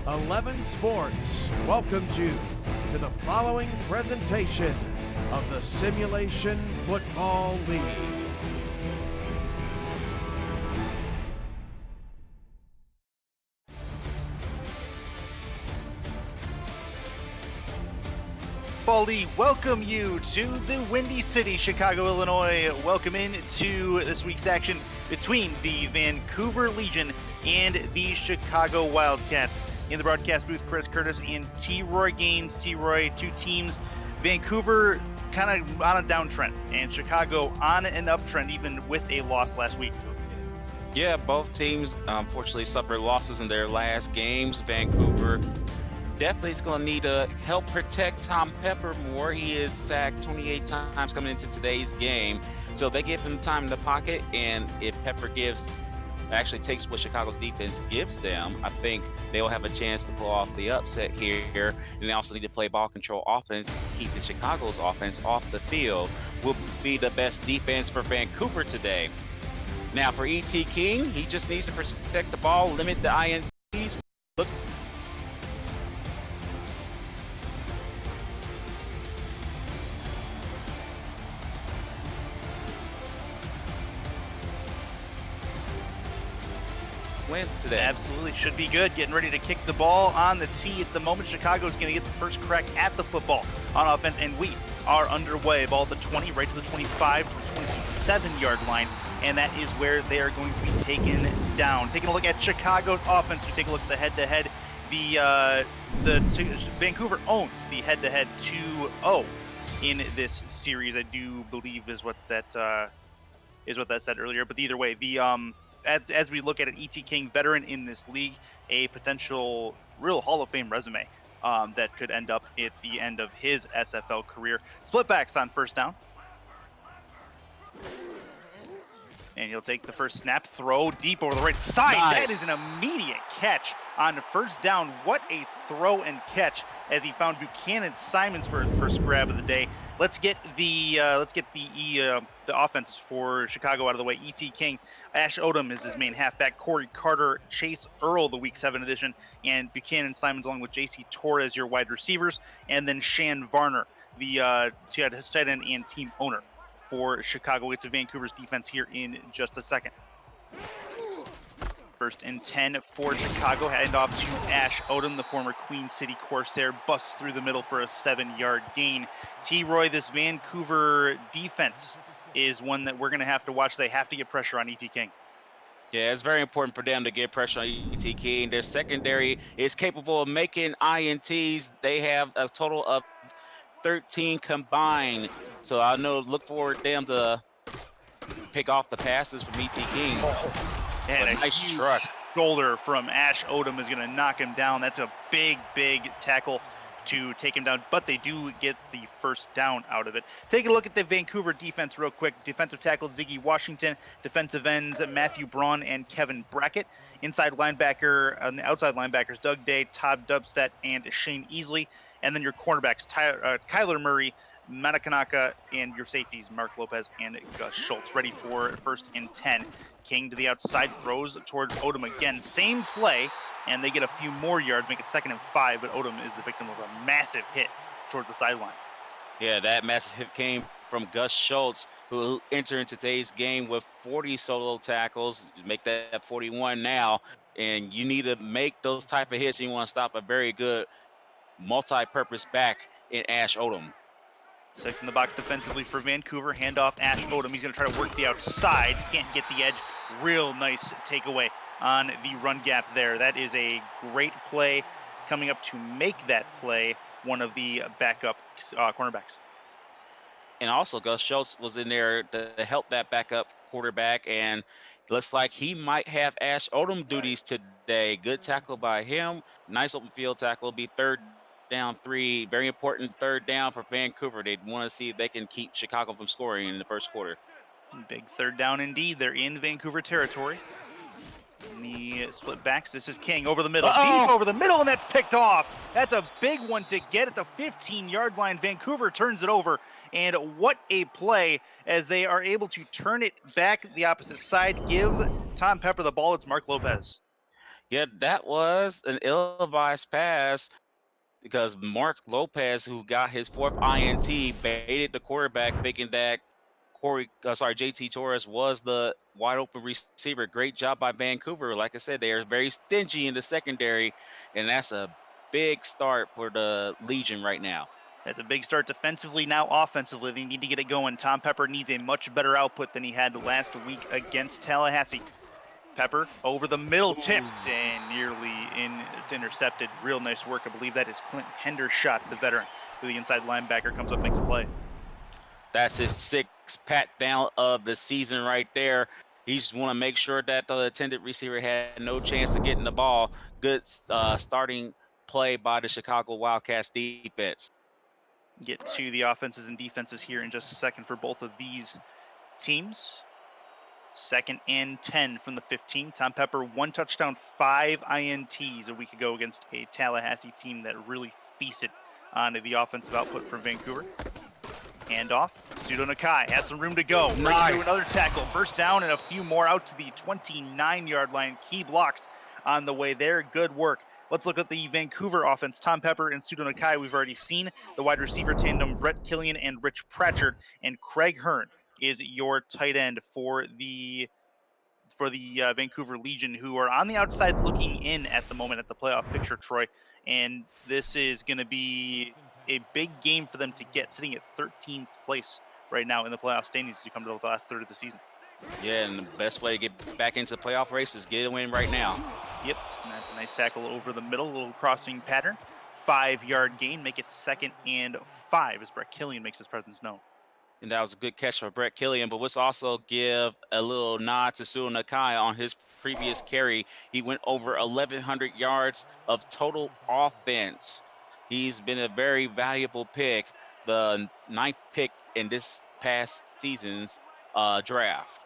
11 Sports welcomes you to the following presentation of the Simulation Football League. Baldy, welcome you to the Windy City, Chicago, Illinois. Welcome in to this week's action between the Vancouver Legion and the Chicago Wildcats. In the broadcast booth, Chris Curtis and T-Roy Gaines. T-Roy, two teams. Vancouver kind of on a downtrend, and Chicago on an uptrend, even with a loss last week. Yeah, both teams unfortunately suffered losses in their last games. Vancouver definitely is going to need to help protect Tom Pepper more. He is sacked 28 times coming into today's game. So they give him time in the pocket, and if Pepper actually takes what Chicago's defense gives them, I think they'll have a chance to pull off the upset here. And they also need to play ball control offense, keep the Chicago's offense off the field. Will be the best defense for Vancouver today. Now for E.T. King, he just needs to protect the ball, limit the INTs. Look. Win today. Absolutely, should be good. Getting ready to kick the ball on the tee at the moment. Chicago is going to get the first crack at the football on offense, and we are underway. Ball at the 20, right to the 25, to the 27-yard line, and that is where they are going to be taken down. Taking a look at Chicago's offense, we take a look at the head-to-head. Vancouver owns the head-to-head 2-0 in this series. I do believe is what that said earlier. But either way, as we look at it, E.T. King, veteran in this league, a potential real Hall of Fame resume that could end up at the end of his SFL career. Split backs on first down. And he'll take the first snap, throw deep over the right side. Nice. That is an immediate catch on first down. What a throw and catch as he found Buchanan Simons for his first grab of the day. Let's get the offense for Chicago out of the way. E.T. King, Ash Odom is his main halfback. Corey Carter, Chase Earl, the Week 7 edition, and Buchanan Simons along with J.C. Torres, your wide receivers, and then Shan Varner, the tight end and team owner for Chicago. We'll get to Vancouver's defense here in just a second. First and 10 for Chicago. Hand off to Ash Odom, the former Queen City Corsair. Busts through the middle for a 7-yard gain. T-Roy, this Vancouver defense is one that we're going to have to watch. They have to get pressure on E.T. King. Yeah, it's very important for them to get pressure on E.T. King. Their secondary is capable of making INTs. They have a total of 13 combined. So I know, look forward to them to pick off the passes from E.T. King. And a nice huge truck. shoulder from Ash Odom is going to knock him down. That's a big, big tackle to take him down, but they do get the first down out of it. Take a look at the Vancouver defense real quick. Defensive tackle Ziggy Washington, defensive ends Matthew Braun and Kevin Brackett. Inside linebacker, on the outside linebackers, Doug Day, Todd Dubstat, and Shane Easley. And then your cornerbacks, Kyler Murray, Matakanaka, and your safeties, Mark Lopez and Gus Schultz. Ready for first and 10. King to the outside, throws towards Odom again. Same play, and they get a few more yards, make it 2nd and 5, but Odom is the victim of a massive hit towards the sideline. Yeah, that massive hit came from Gus Schultz, who entered into today's game with 40 solo tackles. Make that 41 now, and you need to make those type of hits. You want to stop a very good multi-purpose back in Ash Odom. 6 in the box defensively for Vancouver. Handoff Ash Odom. He's going to try to work the outside. Can't get the edge. Real nice takeaway on the run gap there. That is a great play. Coming up to make that play, one of the backup cornerbacks. And also, Gus Schultz was in there to help that backup quarterback, and looks like he might have Ash Odom duties today. Good tackle by him. Nice open field tackle. Be 3rd down 3. Very important 3rd down for Vancouver. They want to see if they can keep Chicago from scoring in the first quarter. Big 3rd down indeed. They're in Vancouver territory. In the split backs, this is King over the middle. Deep over the middle, and that's picked off. That's a big one to get at the 15-yard line. Vancouver turns it over, and what a play as they are able to turn it back the opposite side. Give Tom Pepper the ball. It's Mark Lopez. Yeah, that was an ill-advised pass because Mark Lopez, who got his fourth INT, baited the quarterback, thinking that JT Torres was the wide open receiver. Great job by Vancouver. Like I said, they are very stingy in the secondary, and that's a big start for the Legion right now. That's a big start defensively. Now offensively, they need to get it going. Tom Pepper needs a much better output than he had last week against Tallahassee. Pepper over the middle, tipped and nearly intercepted. Real nice work. I believe that is Clint Hendershot, the veteran, who the inside linebacker comes up, makes a play. That's his sixth pat down of the season right there. He just want to make sure that the intended receiver had no chance of getting the ball. Good starting play by the Chicago Wildcats defense. Get to the offenses and defenses here in just a second for both of these teams. 2nd and 10 from the 15. Tom Pepper, 1 touchdown, 5 INTs a week ago against a Tallahassee team that really feasted on the offensive output from Vancouver. Handoff. Pseudo Nakai has some room to go. Breaks through another tackle. First down and a few more out to the 29-yard line. Key blocks on the way there. Good work. Let's look at the Vancouver offense. Tom Pepper and Pseudo Nakai we've already seen. The wide receiver tandem, Brett Killian and Rich Pratchard. And Craig Hearn is your tight end for the Vancouver Legion, who are on the outside looking in at the moment at the playoff picture, Troy. And this is going to be a big game for them to get, sitting at 13th place right now in the playoff standings to come to the last third of the season. Yeah, and the best way to get back into the playoff race is get a win right now. Yep, and that's a nice tackle over the middle, a little crossing pattern. 5-yard gain, make it 2nd and 5 as Brett Killian makes his presence known. And that was a good catch for Brett Killian. But let's also give a little nod to Sue Nakai on his previous carry. He went over 1,100 yards of total offense. He's been a very valuable pick, the 9th pick in this past season's draft.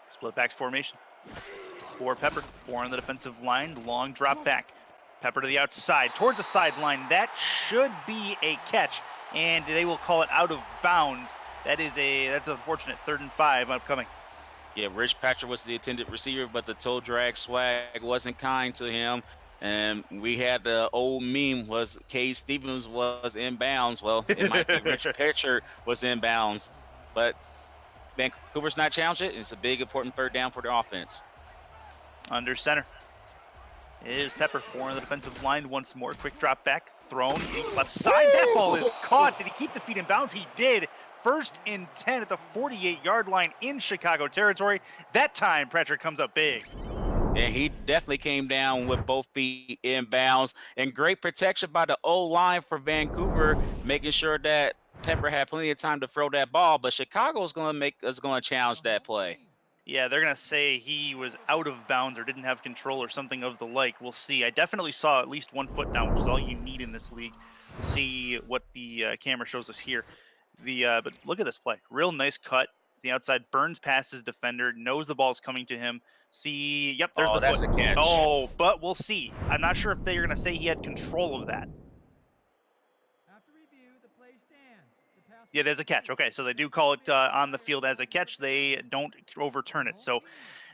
Split backs formation for Pepper. 4 on the defensive line, long drop back. Pepper to the outside, towards the sideline. That should be a catch, and they will call it out of bounds. That's unfortunate. 3rd and 5 upcoming. Yeah, Rich Patrick was the intended receiver, but the toe drag swag wasn't kind to him. And we had the old meme was Cade Stevens was inbounds. Well, it might be Rich Patrick was inbounds, but Vancouver's not challenged it. It's a big, important 3rd down for the offense. Under center is Pepper. 4 on the defensive line once more. Quick drop back, thrown, left side. That ball is caught. Did he keep the feet in bounds? He did. 1st and 10 at the 48-yard line in Chicago territory. That time, Pratchard comes up big. And he definitely came down with both feet inbounds. And great protection by the O-line for Vancouver, making sure that Pepper had plenty of time to throw that ball. But Chicago is going to challenge that play. Yeah, they're going to say he was out of bounds or didn't have control or something of the like. We'll see. I definitely saw at least 1 foot down, which is all you need in this league. We'll see what the camera shows us here. But look at this play. Real nice cut. The outside, Burns past his defender, knows the ball's coming to him. See, yep, there's the that's foot. a catch. Oh, but we'll see. I'm not sure if they're going to say he had control of that. After review, the play stands. It is a catch. Okay, so they do call it on the field as a catch. They don't overturn it. So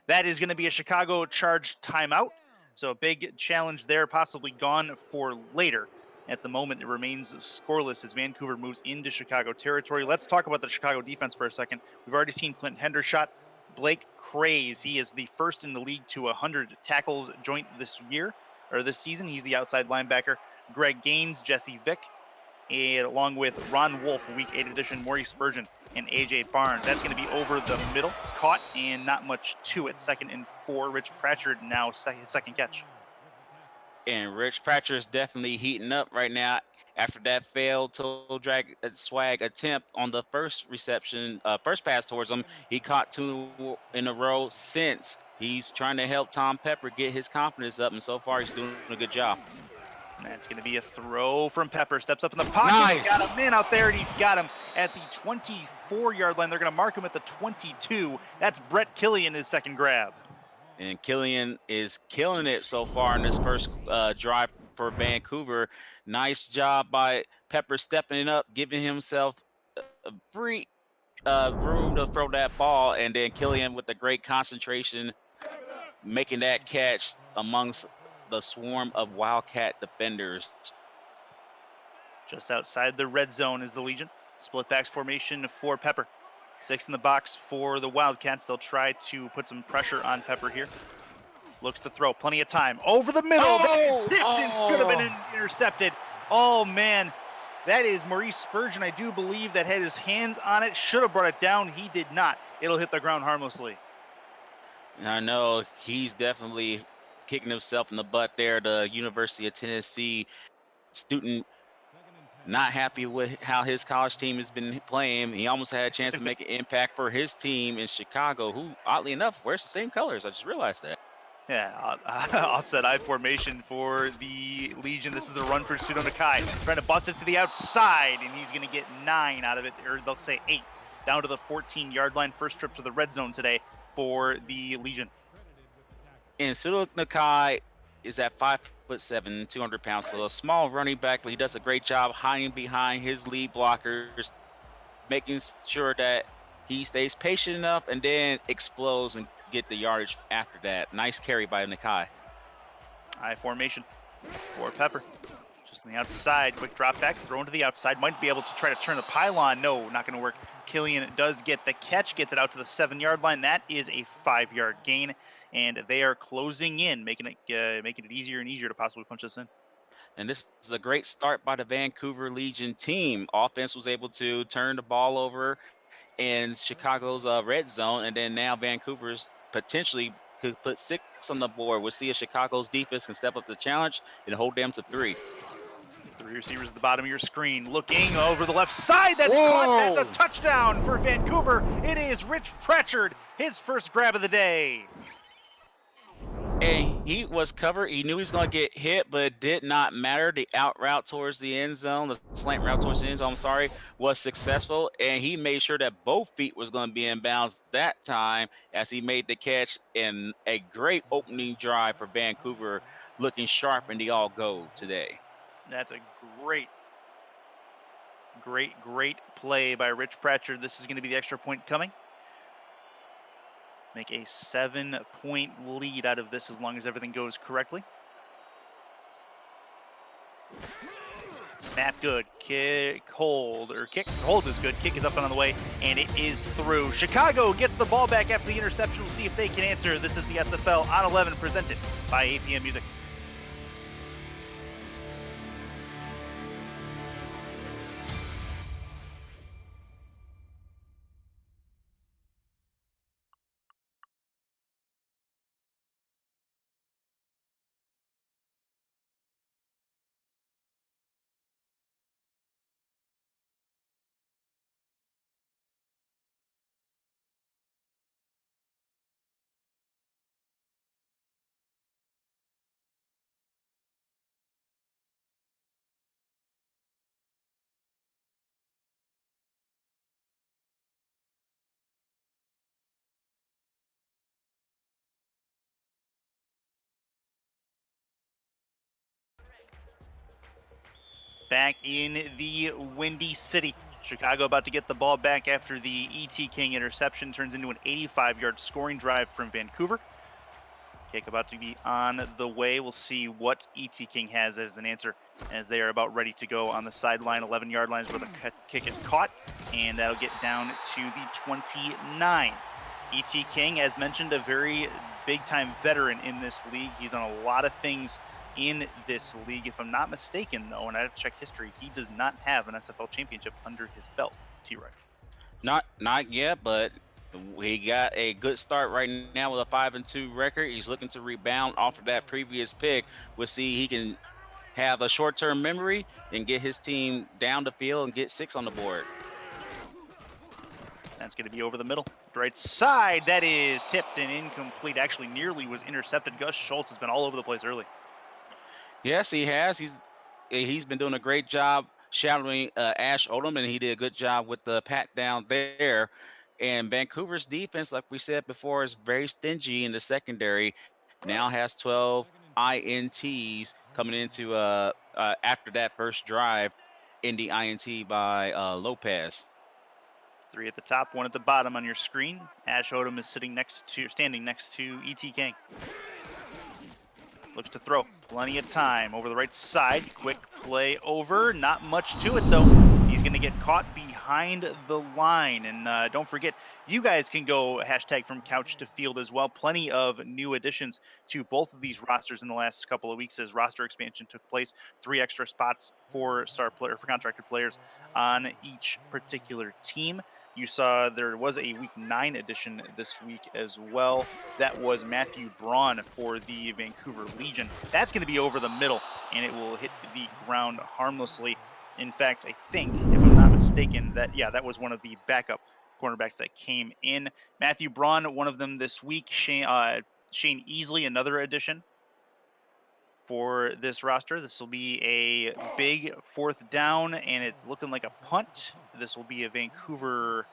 that is going to be a Chicago charged timeout. So a big challenge there, possibly gone for later. At the moment, it remains scoreless as Vancouver moves into Chicago territory. Let's talk about the Chicago defense for a second. We've already seen Clint Hendershot. Blake Craze, he is the first in the league to 100 tackles joint this season. He's the outside linebacker. Greg Gaines, Jesse Vick, and along with Ron Wolf, Week 8 edition, Maurice Spurgeon, and AJ Barnes. That's going to be over the middle, caught, and not much to it. 2nd and 4. Rich Pratchard now second catch. And Rich Pratchard is definitely heating up right now after that failed toe drag swag attempt on the first pass towards him. He caught 2 in a row since. He's trying to help Tom Pepper get his confidence up, and so far he's doing a good job. That's going to be a throw from Pepper. Steps up in the pocket. Nice. He's got him in out there, and he's got him at the 24-yard line. They're going to mark him at the 22. That's Brett Killian, his second grab. And Killian is killing it so far in this first drive for Vancouver. Nice job by Pepper stepping up, giving himself a free room to throw that ball. And then Killian with the great concentration, making that catch amongst the swarm of Wildcat defenders. Just outside the red zone is the Legion. Split backs formation for Pepper. 6 in the box for the Wildcats. They'll try to put some pressure on Pepper here. Looks to throw, plenty of time. Over the middle, that is tipped and should have been intercepted. Oh man, that is Maurice Spurgeon, I do believe, that had his hands on it. Should have brought it down, he did not. It'll hit the ground harmlessly. And I know he's definitely kicking himself in the butt there. The University of Tennessee student not happy with how his college team has been playing. He almost had a chance to make an impact for his team in Chicago, who, oddly enough, wears the same colors. I just realized that. Yeah, offset I formation for the Legion. This is a run for Pseudo Nakai. Trying to bust it to the outside, and he's going to get 9 out of it, or they'll say 8. Down to the 14-yard line. First trip to the red zone today for the Legion. And Pseudo Nakai is at 5'7", 200 pounds, so a small running back, but he does a great job hiding behind his lead blockers, making sure that he stays patient enough and then explodes and get the yardage after that. Nice carry by Nakai. I formation for Pepper. Just on the outside, quick drop back, thrown to the outside. Might be able to try to turn the pylon. No, not going to work. Killian does get the catch, gets it out to the 7-yard line. That is a 5-yard gain, and they are closing in, making it easier and easier to possibly punch this in. And this is a great start by the Vancouver Legion team. Offense was able to turn the ball over in Chicago's red zone, and then now Vancouver's potentially could put 6 on the board. We'll see if Chicago's defense can step up to the challenge and hold them to 3. 3 receivers at the bottom of your screen, looking over the left side. That's caught. That's a touchdown for Vancouver. It is Rich Pratchard, his first grab of the day. And he was covered. He knew he was going to get hit, but it did not matter. The out route towards the end zone, the slant route towards the end zone, I'm sorry, was successful. And he made sure that both feet was going to be in bounds that time as he made the catch in a great opening drive for Vancouver, looking sharp in the all-go today. That's a great play by Rich Pratchard. This is going to be the extra point coming. Make a 7-point lead out of this as long as everything goes correctly. Snap good, kick, hold, or kick, hold is good, kick is up and on the way, and it is through. Chicago gets the ball back after the interception. We'll see if they can answer. This is the SFL on 11 presented by APM Music. Back in the Windy City. Chicago about to get the ball back after the E.T. King interception turns into an 85-yard scoring drive from Vancouver. Kick about to be on the way. We'll see what E.T. King has as an answer as they are about ready to go on the sideline. 11-yard line is where the kick is caught, and that'll get down to the 29. E.T. King, as mentioned, a very big-time veteran in this league. He's done a lot of things in this league. If I'm not mistaken, though, and I have to check history, he does not have an SFL championship under his belt. T-Roy. Not yet, but he got a good start right now with a 5-2 record. He's looking to rebound off of that previous pick. We'll see he can have a short-term memory and get his team down the field and get 6 on the board. That's going to be over the middle. Right side, that is tipped and incomplete. Actually, nearly was intercepted. Gus Schultz has been all over the place early. Yes, he has. He's been doing a great job shadowing Ash Odom, and he did a good job with the pat down there. And Vancouver's defense, like we said before, is very stingy in the secondary. Now has 12 INTs coming into after that first drive in the INT by Lopez. 3 at the top, 1 at the bottom on your screen. Ash Odom is standing next to E.T. King. Looks to throw. Plenty of time over the right side. Quick play over. Not much to it, though. He's going to get caught behind the line. And don't forget, you guys can go hashtag from couch to field as well. Plenty of new additions to both of these rosters in the last couple of weeks as roster expansion took place. 3 extra spots for contracted players on each particular team. You saw there was a week 9 edition this week as well. That was Matthew Braun for the Vancouver Legion. That's going to be over the middle, and it will hit the ground harmlessly. In fact, I think, if I'm not mistaken, that was one of the backup cornerbacks that came in. Matthew Braun, one of them this week. Shane Easley, another addition for this roster. This will be a big 4th down, and it's looking like a punt. This will be a Vancouver.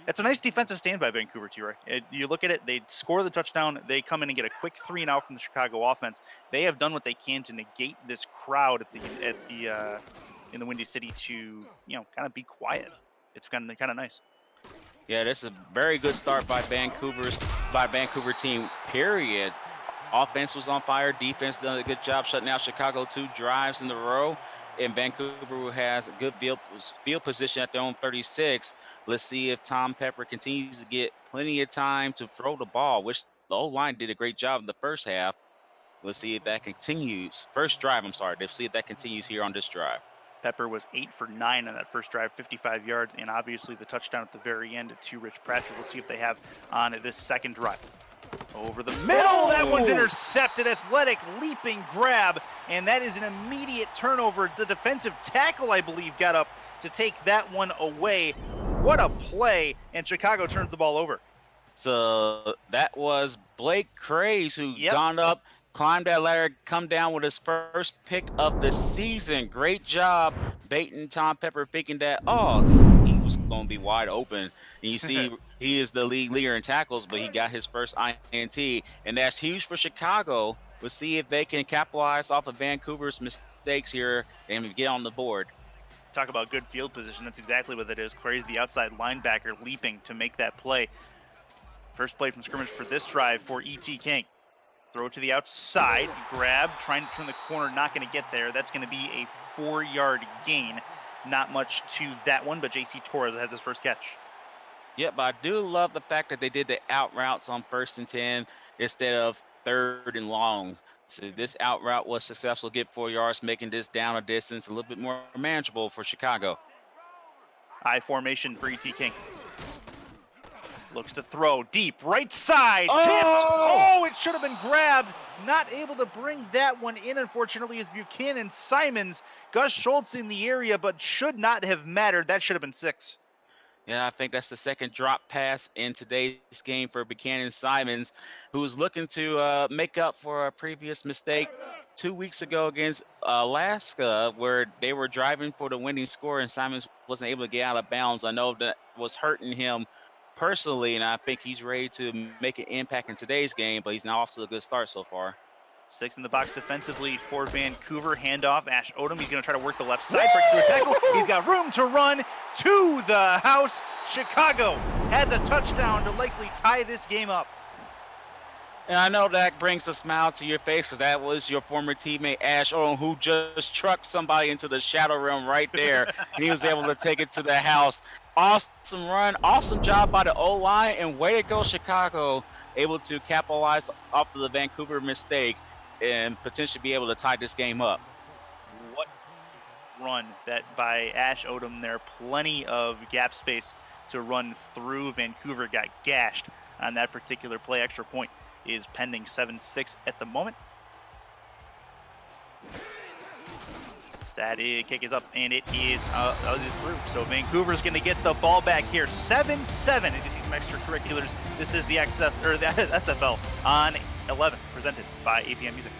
It's a nice defensive stand by Vancouver, T-Roy. You look at it, they score the touchdown, they come in and get a quick 3-and-out from the Chicago offense. They have done what they can to negate this crowd in the Windy City to kind of be quiet. It's kind of nice. Yeah, this is a very good start by Vancouver team, period. Offense was on fire. Defense done a good job shutting out Chicago 2 drives in a row. And Vancouver has a good field position at their own 36. Let's see if Tom Pepper continues to get plenty of time to throw the ball, which the O-line did a great job in the first half. Let's see if that continues. First drive, I'm sorry. Let's see if that continues here on this drive. Pepper was 8 for 9 on that first drive, 55 yards, and obviously the touchdown at the very end to Rich Pratchett. We'll see if they have on this second drive. Over the middle, that one's intercepted. Athletic leaping grab, and that is an immediate turnover. The defensive tackle, I believe, got up to take that one away. What a play, and Chicago turns the ball over. So that was Blake Craze who gone up, climbed that ladder, come down with his first pick of the season. Great job baiting Tom Pepper, thinking that, he was going to be wide open. And you see he is the league leader in tackles, but he got his first INT, and that's huge for Chicago. We'll see if they can capitalize off of Vancouver's mistakes here and get on the board. Talk about good field position. That's exactly what it is. Craze, the outside linebacker, leaping to make that play. First play from scrimmage for this drive for E.T. King. Throw to the outside, grab, trying to turn the corner, not going to get there. That's going to be a 4-yard gain. Not much to that one, but J.C. Torres has his first catch. Yep, but I do love the fact that they did the out routes on 1st and 10 instead of 3rd and long. So this out route was successful, get 4 yards, making this down a distance a little bit more manageable for Chicago. I formation for E.T. King. Looks to throw deep, right side, tipped. Oh, it should have been grabbed. Not able to bring that one in, unfortunately, is Buchanan Simons. Gus Schultz in the area, but should not have mattered. That should have been 6. Yeah, I think that's the second drop pass in today's game for Buchanan Simons, who's looking to make up for a previous mistake 2 weeks ago against Alaska, where they were driving for the winning score and Simons wasn't able to get out of bounds. I know that was hurting him personally, and I think he's ready to make an impact in today's game, but he's now off to a good start so far. 6 in the box defensively for Vancouver. Handoff, Ash Odom. He's going to try to work the left side, break through a tackle. He's got room to run to the house. Chicago has a touchdown to likely tie this game up. And I know that brings a smile to your face because that was your former teammate, Ash Odom, who just trucked somebody into the shadow realm right there. And he was able to take it to the house. Awesome run. Awesome job by the O-line. And way to go, Chicago, able to capitalize off of the Vancouver mistake and potentially be able to tie this game up. What run that by Ash Odom there. Plenty of gap space to run through. Vancouver got gashed on that particular play. Extra point is pending, 7-6 at the moment. That kick is up, and it is through. So Vancouver's going to get the ball back here. 7-7 as you see some extracurriculars. This is the SFL on 11, presented by APM Music.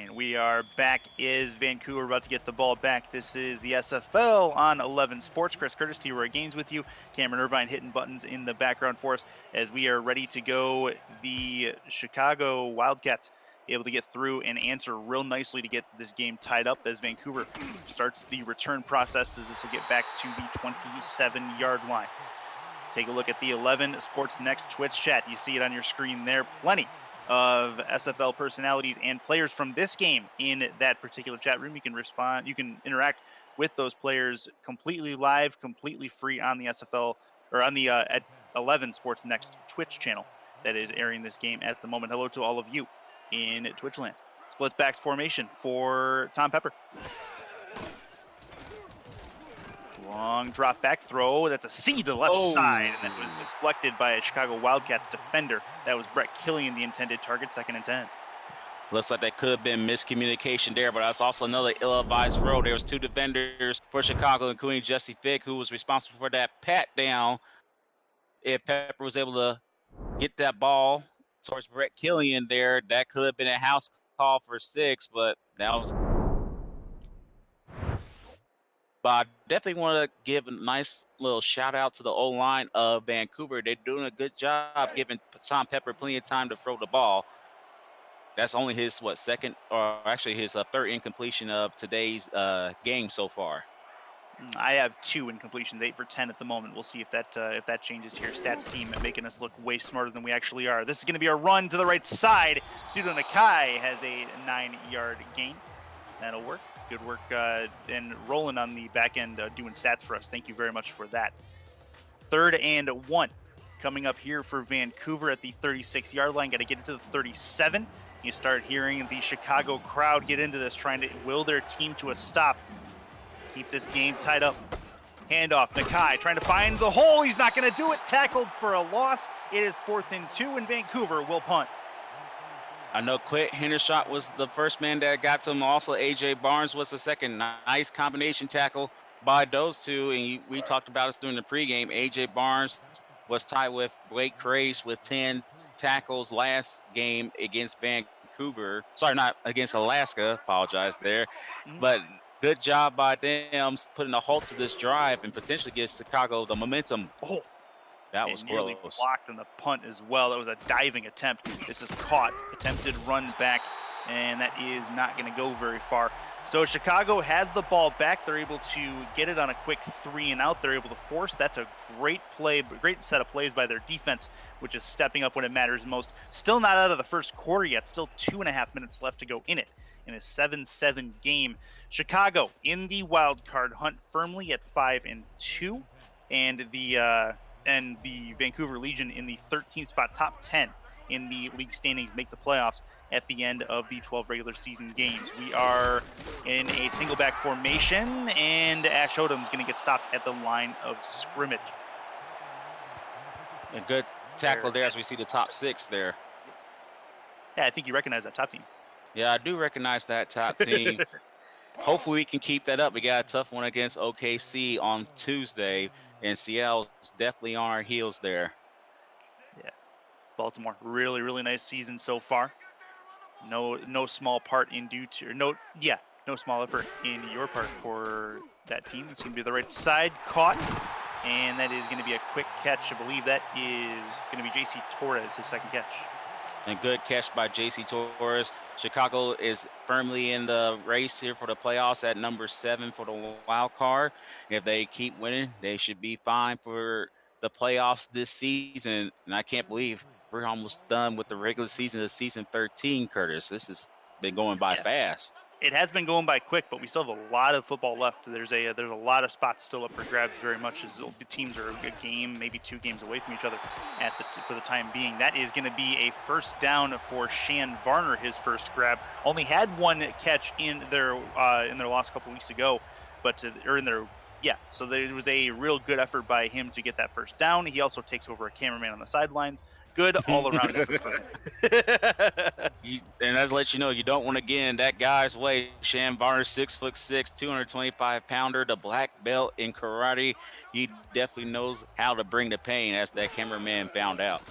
And we are back. Is Vancouver about to get the ball back? This is the SFL on 11 Sports. Chris Curtis, T-Roy Gaines with you. Cameron Irvine hitting buttons in the background for us as we are ready to go. The Chicago Wildcats able to get through and answer real nicely to get this game tied up as Vancouver starts the return process as this will get back to the 27-yard line. Take a look at the 11 Sports Next Twitch chat. You see it on your screen there. Plenty of SFL personalities and players from this game in that particular chat room. You can respond, you can interact with those players completely live, completely free on the SFL or on the at 11 Sports Next Twitch channel that is airing this game at the moment. Hello to all of you in Twitchland. Split backs formation for Tom Pepper. Long drop back throw. That's a C to the left side, and that was deflected by a Chicago Wildcats defender. That was Brett Killian, the intended target, 2nd and 10. Looks like that could have been miscommunication there, but that's also another ill-advised throw. There was 2 defenders for Chicago, including Jesse Fick, who was responsible for that pat down. If Pepper was able to get that ball towards Brett Killian there, that could have been a house call for 6, but that was. But I definitely want to give a nice little shout out to the O-line of Vancouver. They're doing a good job giving Tom Pepper plenty of time to throw the ball. That's only his, second, or actually his 3rd incompletion of today's game so far. I have 2 incompletions, 8 for 10 at the moment. We'll see if that changes here. Stats team making us look way smarter than we actually are. This is going to be a run to the right side. Studo Nakai has a 9-yard gain. That'll work. Good work, and Roland on the back end doing stats for us. Thank you very much for that. 3rd and 1 coming up here for Vancouver at the 36-yard line. Got to get it to the 37. You start hearing the Chicago crowd get into this, trying to will their team to a stop. Keep this game tied up. Handoff, Nakai trying to find the hole. He's not going to do it. Tackled for a loss. It is 4th and 2, and Vancouver will punt. I know Quit Hendershot was the first man that got to him. Also, A.J. Barnes was the second. Nice combination tackle by those 2. And we talked about this during the pregame. A.J. Barnes was tied with Blake Craze with 10 tackles last game against Vancouver. Sorry, not against Alaska. Apologize there. But good job by them putting a halt to this drive and potentially give Chicago the momentum. Oh. That was nearly close. Blocked on the punt as well. That was a diving attempt. This is caught. Attempted run back, and that is not going to go very far. So Chicago has the ball back. They're able to get it on a quick 3 and out. They're able to force. That's a great play, great set of plays by their defense, which is stepping up when it matters most. Still not out of the first quarter yet. Still 2.5 minutes left to go in it. In a 7-7 game. Chicago in the wild card hunt firmly at 5 and 2, and the Vancouver Legion in the 13th spot, top 10 in the league standings, make the playoffs at the end of the 12 regular season games. We are in a single back formation, and Ash Odom's going to get stopped at the line of scrimmage. A good tackle there as we see the top 6 there. Yeah, I think you recognize that top team. Yeah, I do recognize that top team. Hopefully we can keep that up. We got a tough one against OKC on Tuesday, and Seattle's definitely on our heels there. Yeah, Baltimore, really, really nice season so far. No small part in no small effort in your part for that team. It's going to be the right side, caught, and that is going to be a quick catch. I believe that is going to be J.C. Torres, his 2nd catch. And good catch by J.C. Torres. Chicago is firmly in the race here for the playoffs at number 7 for the wild card. If they keep winning, they should be fine for the playoffs this season. And I can't believe we're almost done with the regular season of season 13, Curtis. This has been going by fast. It has been going by quick, but we still have a lot of football left. There's a lot of spots still up for grabs, very much as the teams are a game, maybe 2 games away from each other for the time being. That is going to be a first down for Shan Varner, his first grab. Only had 1 catch in their loss a couple weeks ago, so there was a real good effort by him to get that first down. He also takes over a cameraman on the sidelines. Good all-around effort for him. And that's let you know you don't want to get in that guy's way. Shan Varner, 6'6", 225-pounder, the black belt in karate. He definitely knows how to bring the pain, as that cameraman found out.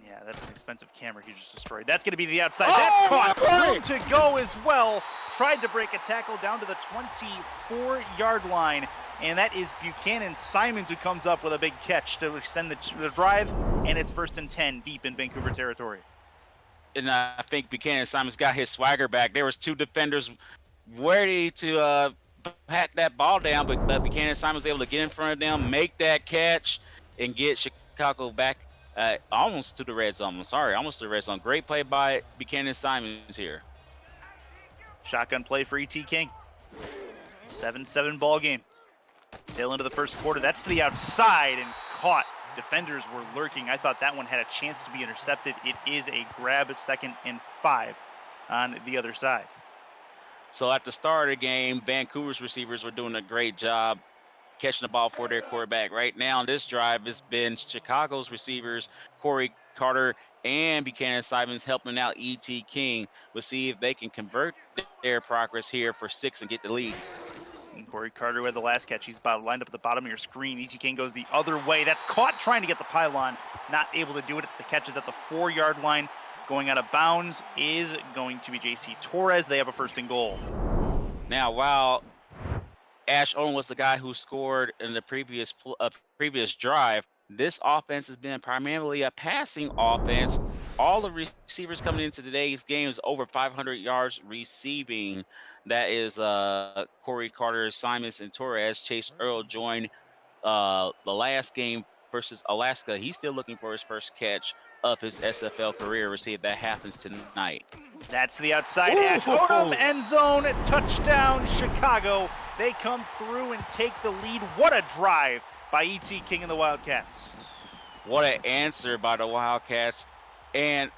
Yeah, That's an expensive camera he just destroyed. That's going to be to the outside. Oh, That's caught. my Room to go as well. Tried to break a tackle down to the 24-yard line. And that is Buchanan Simons who comes up with a big catch to extend the drive. And it's 1st and 10 deep in Vancouver territory. And I think Buchanan Simons got his swagger back. There was 2 defenders ready to pack that ball down, but Buchanan Simons was able to get in front of them, make that catch, and get Chicago back almost to the red zone. I'm sorry, almost to the red zone. Great play by Buchanan Simons here. Shotgun play for E.T. King. 7-7 ball game. Tail into the first quarter. That's to the outside and caught. Defenders were lurking. I thought that one had a chance to be intercepted. It is a grab, 2nd and 5 on the other side. So at the start of the game, Vancouver's receivers were doing a great job catching the ball for their quarterback. Right now on this drive, it's been Chicago's receivers, Corey Carter and Buchanan Simons helping out E.T. King. We'll see if they can convert their progress here for 6 and get the lead. And Corey Carter with the last catch. He's about lined up at the bottom of your screen. E.T. King goes the other way. That's caught trying to get the pylon. Not able to do it. The catch is at the 4-yard line. Going out of bounds is going to be J.C. Torres. They have a 1st and goal. Now, while Ash Owen was the guy who scored in the previous drive, this offense has been primarily a passing offense. All the receivers coming into today's game is over 500 yards receiving. That is Corey Carter, Simons, and Torres. Chase Earl joined the last game versus Alaska. He's still looking for his first catch of his SFL career. We'll see if that happens tonight. That's the outside. Ash Odom, end zone, touchdown, Chicago. They come through and take the lead. What a drive by E.T. King and the Wildcats. What an answer by the Wildcats. And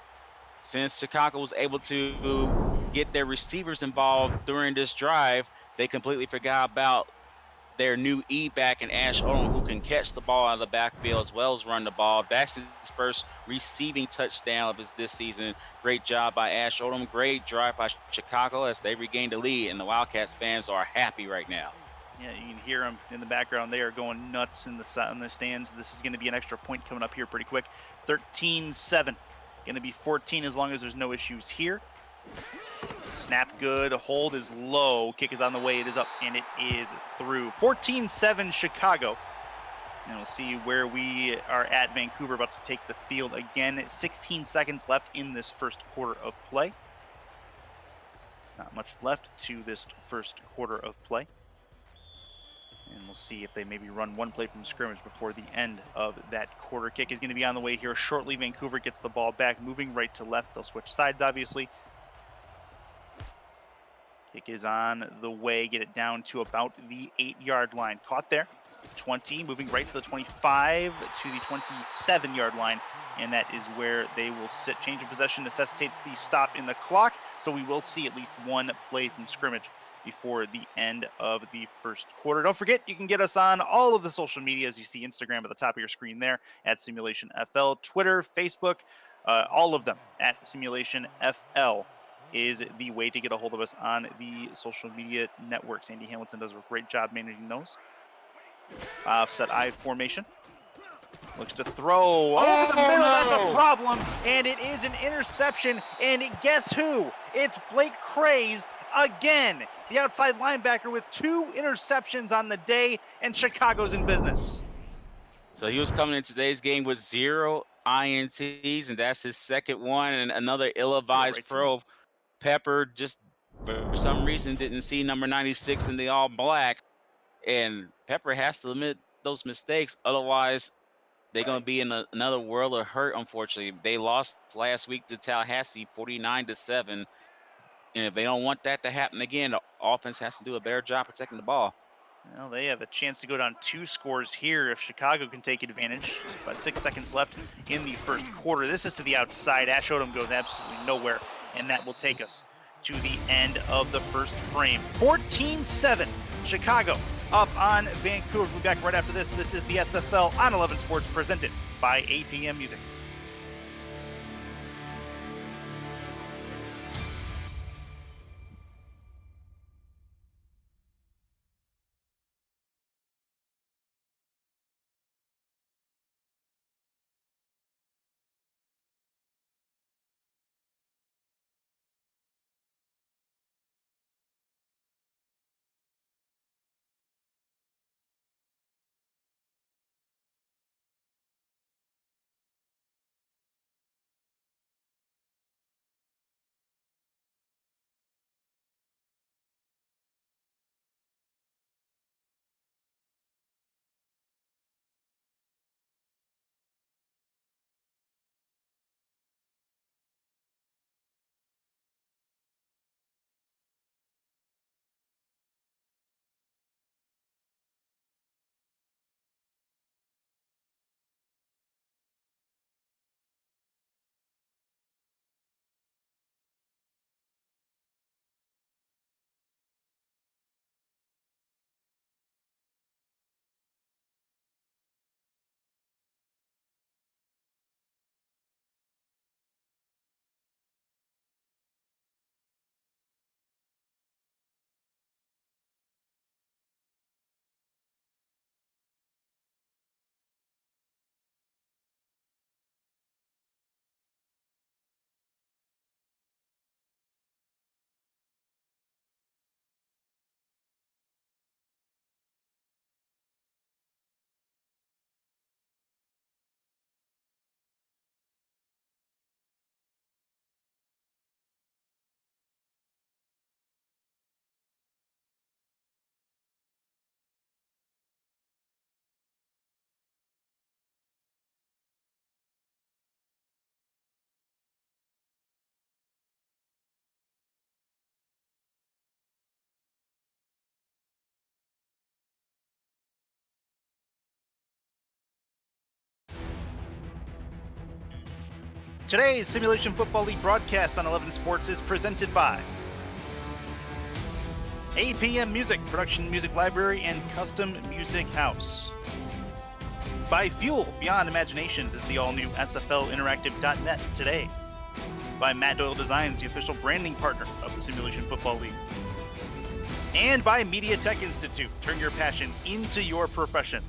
since Chicago was able to get their receivers involved during this drive, they completely forgot about their new E-back in Ash Odom, who can catch the ball out of the backfield as well as run the ball. That's his first receiving touchdown of this season. Great job by Ash Odom. Great drive by Chicago as they regained the lead, and the Wildcats fans are happy right now. Yeah, you can hear them in the background. They are going nuts in the stands. This is going to be an extra point coming up here pretty quick. 13-7. Going to be 14 as long as there's no issues here. Snap good, hold is low, kick is on the way, it is up, and it is through. 14-7 Chicago. And we'll see where we are at. Vancouver about to take the field again. 16 seconds left in this first quarter of play. Not much left to this first quarter of play. And we'll see if they maybe run one play from scrimmage before the end of that quarter. Kick is going to be on the way here shortly. Vancouver gets the ball back, moving right to left. They'll switch sides, obviously. Kick is on the way. Get it down to about the 8-yard line. Caught there. 20, moving right to the 25 to the 27-yard line. And that is where they will sit. Change of possession necessitates the stop in the clock. So we will see at least one play from scrimmage before the end of the first quarter. Don't forget, you can get us on all of the social media, as you see Instagram at the top of your screen there at Simulation FL, Twitter, Facebook, all of them at Simulation FL is the way to get a hold of us on the social media networks. Andy Hamilton does a great job managing those. Offset I formation. Looks to throw over the middle. That's a problem. And it is an interception. And guess who? It's Blake Craze again. The outside linebacker with 2 interceptions on the day. And Chicago's in business. So he was coming in today's game with 0 INTs, and that's his second one. And another ill-advised throw. Pepper just, for some reason, didn't see number 96 in the all-black. And Pepper has to admit those mistakes. Otherwise, they're going to be in another world of hurt, unfortunately. They lost last week to Tallahassee 49-7. And if they don't want that to happen again, the offense has to do a better job protecting the ball. Well, they have a chance to go down 2 scores here if Chicago can take advantage. About 6 seconds left in the first quarter. This is to the outside. Ash Odom goes absolutely nowhere, and that will take us to the end of the first frame. 14-7, Chicago up on Vancouver. We'll be back right after this. This is the SFL on 11 Sports, presented by APM Music. Today's Simulation Football League broadcast on 11 Sports is presented by APM Music, Production Music Library, and Custom Music House. By Fuel Beyond Imagination, visit the all-new SFLinteractive.net today. By Matt Doyle Designs, the official branding partner of the Simulation Football League. And by Media Tech Institute, turn your passion into your profession.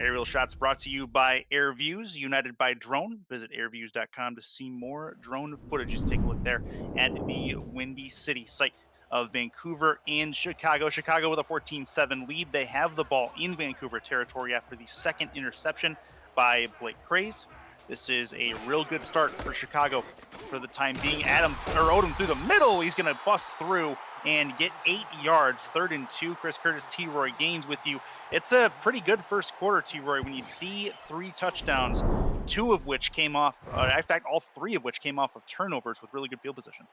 Aerial shots brought to you by AirViews, united by drone. Visit airviews.com to see more drone footage. Just take a look there at the Windy City site of Vancouver and Chicago. Chicago with a 14-7 lead. They have the ball in Vancouver territory after the second interception by Blake Craze. This is a real good start for Chicago for the time being. Odom through the middle. He's going to bust through and get 8 yards. 3rd and 2. Chris Curtis, T-Roy Gaines with you. It's a pretty good first quarter, T-Roy, when you see 3 touchdowns, 2 of which came off, in fact, all 3 of which came off of turnovers with really good field position.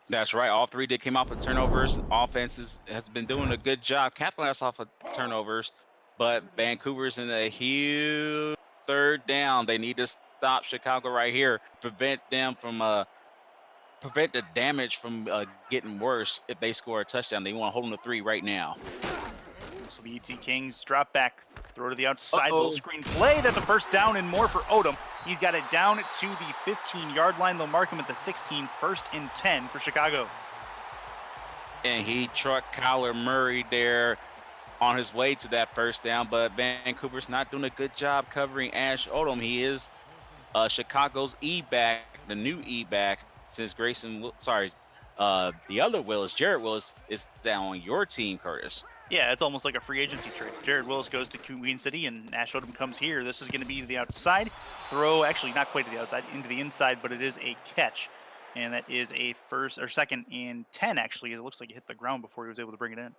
That's right. All 3 did came off of turnovers. Offenses has been doing a good job capitalizing off of turnovers, but Vancouver's in a huge 3rd down. They need to stop Chicago right here, prevent the damage from getting worse. If they score a touchdown, they want to hold them to 3 right now. So the ET Kings drop back, throw to the outside, little screen play. That's a first down and more for Odom. He's got it down to the 15-yard line. They'll mark him at the 16, 1st and 10 for Chicago. And he trucked Kyler Murray there on his way to that first down, but Vancouver's not doing a good job covering Ash Odom. He is Chicago's E-back, the new E-back, since the other Willis, Jared Willis, is down on your team, Curtis. Yeah, it's almost like a free agency trade. Jared Willis goes to Queen City, and Ash Odom comes here. This is going to be the outside throw. Actually, not quite to the outside, into the inside, but it is a catch. And that is a 2nd and 10, actually. It looks like he hit the ground before he was able to bring it in.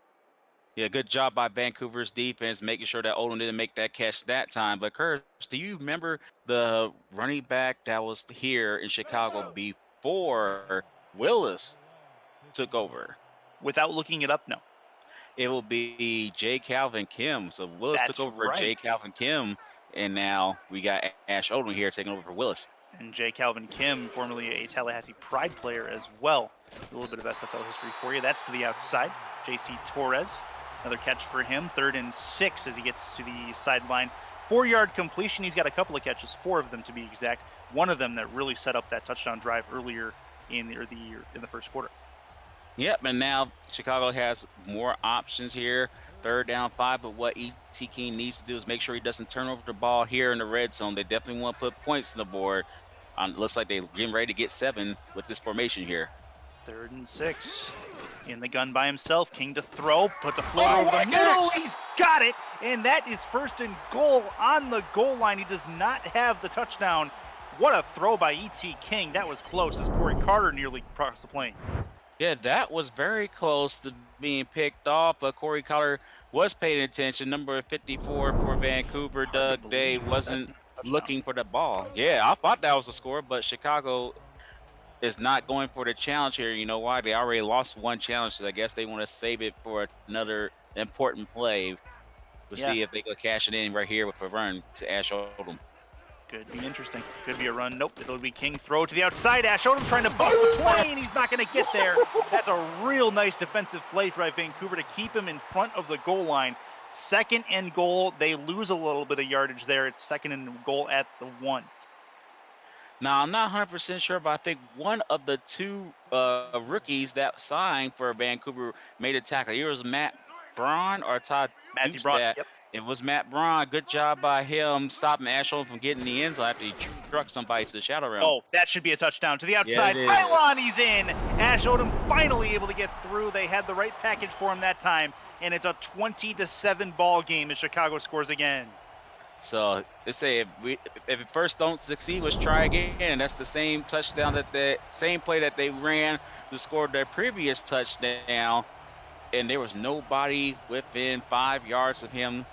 Yeah, good job by Vancouver's defense, making sure that Odom didn't make that catch that time. But Curtis, do you remember the running back that was here in Chicago before Willis took over? Without looking it up, no. It will be J. Calvin Kim. So Willis took over right. for J. Calvin Kim, and now we got Ash Odom here taking over for Willis. And J. Calvin Kim, formerly a Tallahassee Pride player as well. A little bit of SFL history for you. That's to the outside. J.C. Torres, another catch for him. 3rd and 6 as he gets to the sideline. 4-yard completion. He's got a couple of catches, 4 of them to be exact. One of them that really set up that touchdown drive earlier in the first quarter. Yep, and now Chicago has more options here. 3rd down 5, but what E.T. King needs to do is make sure he doesn't turn over the ball here in the red zone. They definitely want to put points on the board. Looks like they're getting ready to get 7 with this formation here. 3rd and 6. In the gun by himself. King to throw. Puts a floater over the middle. He's got it. And that is 1st and goal on the goal line. He does not have the touchdown. What a throw by E.T. King. That was close as Corey Carter nearly crossed the plane. Yeah, that was very close to being picked off, but Corey Carter was paying attention. Number 54 for Vancouver, Doug Day, wasn't looking for the ball. Yeah, I thought that was a score, but Chicago is not going for the challenge here. You know why? They already lost 1 challenge, so I guess they want to save it for another important play. We'll see if they go cash it in right here with a run to Ash Odom. Could be interesting. Could be a run. Nope, it'll be King throw to the outside. Ash Odom trying to bust the play, and he's not going to get there. That's a real nice defensive play by Vancouver to keep him in front of the goal line. 2nd and goal. They lose a little bit of yardage there. It's 2nd and goal at the 1. Now, I'm not 100% sure, but I think one of the 2 rookies that signed for Vancouver made a tackle. Here was Matt Braun or Todd Matthew Braun. Yep. It was Matt Braun. Good job by him stopping Ash Odom from getting the end zone after he struck somebody to the shadow realm. Oh, that should be a touchdown. To the outside. Yeah, Pylon, he's in. Ash Odom finally able to get through. They had the right package for him that time, and it's a 20-7 ball game as Chicago scores again. So they say if it first don't succeed, let's try again. That's the same touchdown same play that they ran to score their previous touchdown, and there was nobody within 5 yards of him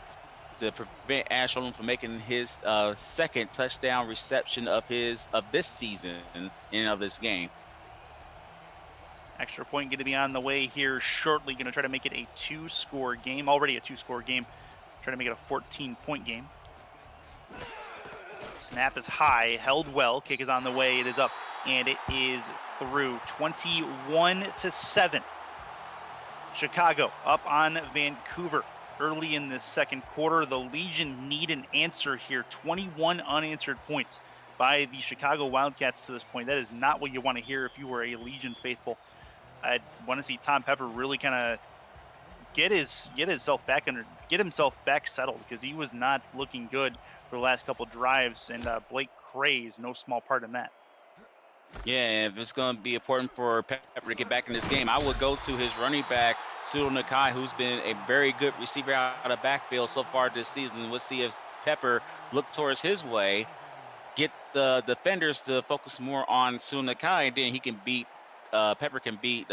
to prevent Ash Odom from making his 2nd touchdown reception of this season and of this game. Extra point going to be on the way here shortly. Going to try to make it a 2-score game. Already a 2-score game. Try to make it a 14-point game. Snap is high, held well. Kick is on the way. It is up, and it is through. 21-7. Chicago up on Vancouver early in the second quarter. The Legion need an answer here. 21 unanswered points by the Chicago Wildcats to this point. That is not what you want to hear if you were a Legion faithful. I want to see Tom Pepper really kind of get himself back settled, because he was not looking good for the last couple drives, and Blake Cray is no small part in that. Yeah, if it's going to be important for Pepper to get back in this game, I would go to his running back, Pseudo Nakai, who's been a very good receiver out of backfield so far this season. We'll see if Pepper look towards his way, get the defenders to focus more on Pseudo Nakai, and then he can beat Pepper can beat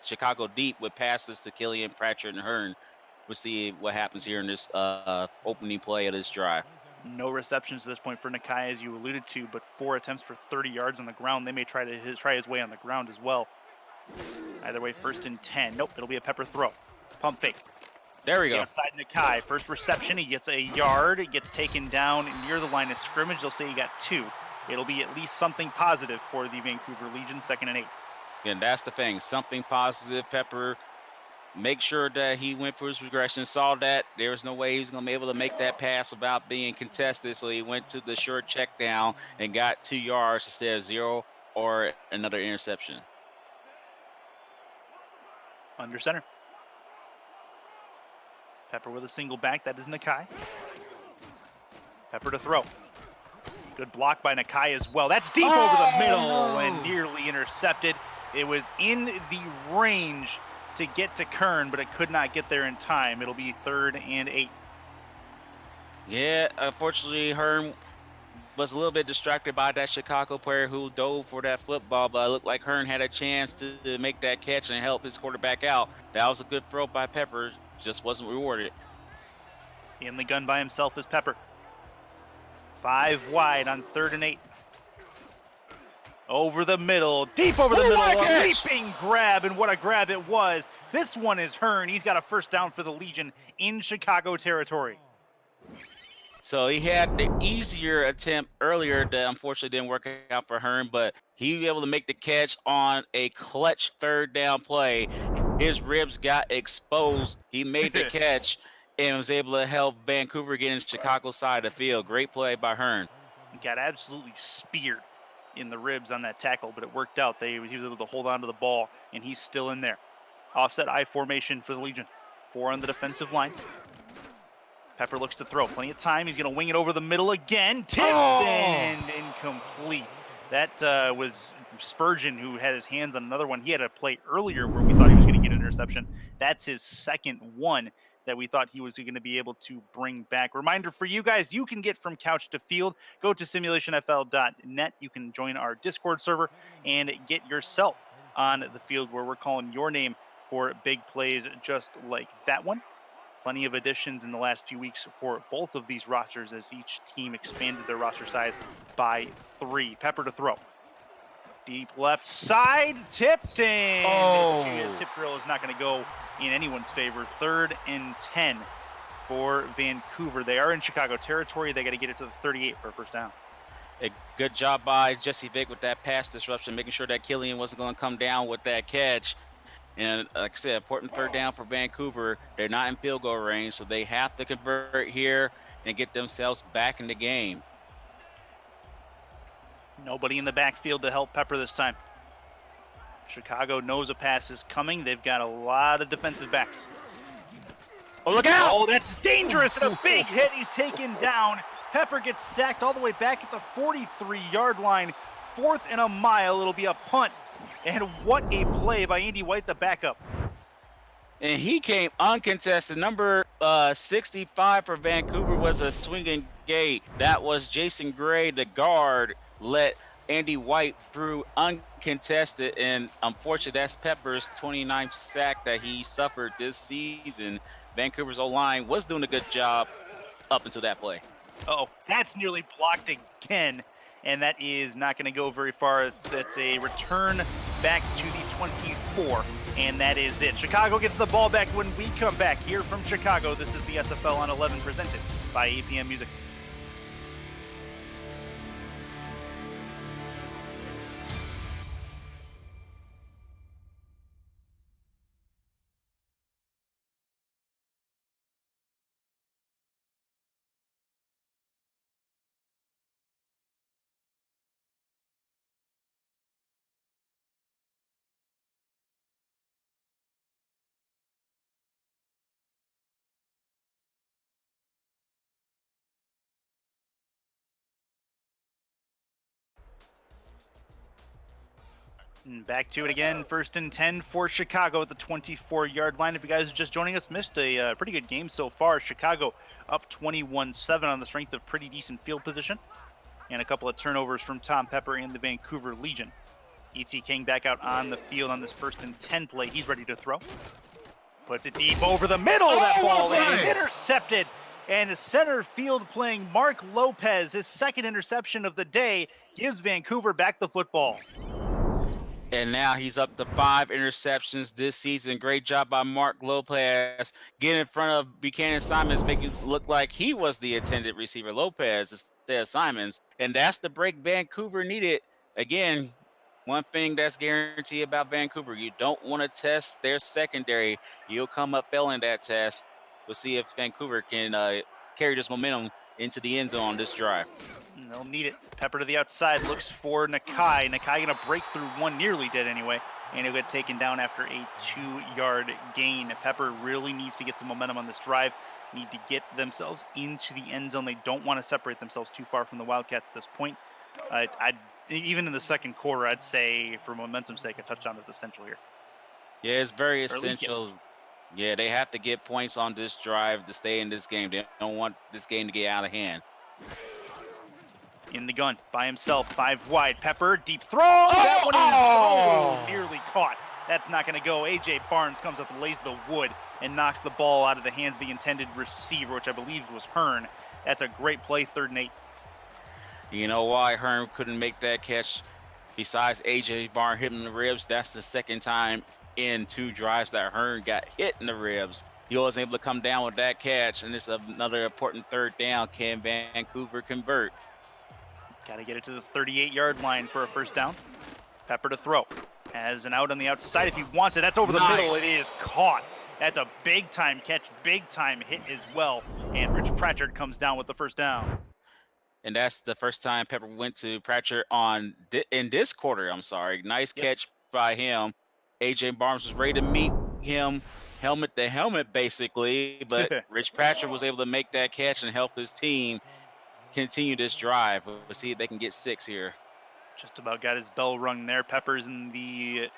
Chicago deep with passes to Killian, Pratchett, and Hearn. We'll see what happens here in this opening play of this drive. No receptions to this point for Nakai, as you alluded to, but 4 attempts for 30 yards on the ground. They may try his way on the ground as well. Either way, 1st and 10. Nope, it'll be a Pepper throw. Pump fake. There we go. Outside Nakai. First reception, he gets a yard. It gets taken down near the line of scrimmage. They'll say he got 2. It'll be at least something positive for the Vancouver Legion. 2nd and 8. And that's the thing, something positive. Pepper make sure that he went for his regression, saw that there was no way he was going to be able to make that pass without being contested, so he went to the short check down and got 2 yards instead of 0 or another interception. Under center. Pepper with a single back. That is Nakai. Pepper to throw. Good block by Nakai as well. That's deep over the middle and nearly intercepted. It was in the range to get to Kern, but it could not get there in time. It'll be 3rd and 8. Yeah, unfortunately, Hearn was a little bit distracted by that Chicago player who dove for that football, but it looked like Hearn had a chance to make that catch and help his quarterback out. That was a good throw by Pepper, just wasn't rewarded. In the gun by himself is Pepper. 5 wide on 3rd and 8. Over the middle, deep over the middle, a leaping grab, and what a grab it was. This one is Hearn. He's got a 1st down for the Legion in Chicago territory. So he had the easier attempt earlier that unfortunately didn't work out for Hearn, but he was able to make the catch on a clutch 3rd down play. His ribs got exposed. He made the catch and was able to help Vancouver get in Chicago's side of the field. Great play by Hearn. He got absolutely speared in the ribs on that tackle, but it worked out. He was able to hold on to the ball, and he's still in there. Offset I formation for the Legion. 4 on the defensive line. Pepper looks to throw. Plenty of time. He's going to wing it over the middle again. Tipped and incomplete. That was Spurgeon, who had his hands on another one. He had a play earlier where we thought he was going to get an interception. That's his 2nd one that we thought he was going to be able to bring back. Reminder for you guys, you can get from couch to field. Go to simulationfl.net. You can join our Discord server and get yourself on the field where we're calling your name for big plays just like that one. Plenty of additions in the last few weeks for both of these rosters as each team expanded their roster size by 3. Pepper to throw. Deep left side, tipped, and tip drill is not going to go in anyone's favor. 3rd and 10 for Vancouver. They are in Chicago territory. They got to get it to the 38 for a 1st down. A good job by Jesse Vick with that pass disruption, making sure that Killian wasn't going to come down with that catch. And like I said, important 3rd down for Vancouver. They're not in field goal range, so they have to convert here and get themselves back in the game. Nobody in the backfield to help Pepper this time. Chicago knows a pass is coming. They've got a lot of defensive backs. Oh, look out! Oh, that's dangerous, and a big hit. He's taken down. Pepper gets sacked all the way back at the 43-yard line. 4th and a mile. It'll be a punt. And what a play by Andy White, the backup. And he came uncontested. Number 65 for Vancouver was a swinging gate. That was Jason Gray, the guard, let Andy White through uncontested. And unfortunately, that's Pepper's 29th sack that he suffered this season. Vancouver's O-line was doing a good job up until that play. Oh, that's nearly blocked again. And that is not going to go very far. It's a return back to the 24, and that is it. Chicago gets the ball back when we come back here from Chicago. This is the SFL on 11 presented by APM Music. And back to it again, 1st and 10 for Chicago at the 24-yard line. If you guys are just joining us, missed a pretty good game so far. Chicago up 21-7 on the strength of pretty decent field position and a couple of turnovers from Tom Pepper and the Vancouver Legion. E.T. King back out on the field on this 1st and 10 play. He's ready to throw. Puts it deep over the middle. That ball is intercepted. And center field playing Mark Lopez, his second interception of the day, gives Vancouver back the football. And now he's up to 5 interceptions this season. Great job by Mark Lopez getting in front of Buchanan Simons, making it look like he was the intended receiver, Lopez, instead of Simons. And that's the break Vancouver needed. Again, one thing that's guaranteed about Vancouver, you don't want to test their secondary. You'll come up failing that test. We'll see if Vancouver can carry this momentum into the end zone on this drive. And they'll need it. Pepper to the outside, looks for Nakai. Nakai going to break through one, nearly did anyway, and he'll get taken down after a 2-yard gain. Pepper really needs to get some momentum on this drive, need to get themselves into the end zone. They don't want to separate themselves too far from the Wildcats at this point. Even in the second quarter, I'd say for momentum's sake, a touchdown is essential here. Yeah, it's very essential. Yeah, they have to get points on this drive to stay in this game. They don't want this game to get out of hand. In the gun, by himself, 5 wide. Pepper, deep throw. That one is nearly caught. That's not going to go. A.J. Barnes comes up and lays the wood and knocks the ball out of the hands of the intended receiver, which I believe was Hearn. That's a great play, 3rd and 8. You know why Hearn couldn't make that catch? Besides A.J. Barnes hitting the ribs, that's the second time in 2 drives that Hearn got hit in the ribs. He was able to come down with that catch, and it's another important 3rd down. Can Vancouver convert? Got to get it to the 38-yard line for a 1st down. Pepper to throw. Has an out on the outside if he wants it. That's over the middle. It is caught. That's a big-time catch, big-time hit as well. And Rich Pratchard comes down with the 1st down. And that's the first time Pepper went to Pratchard in this quarter. I'm sorry. Nice catch by him. A.J. Barnes was ready to meet him helmet to helmet, basically. But Rich Pratchard was able to make that catch and help his team continue this drive. We'll see if they can get 6 here. Just about got his bell rung there. Pepper's in the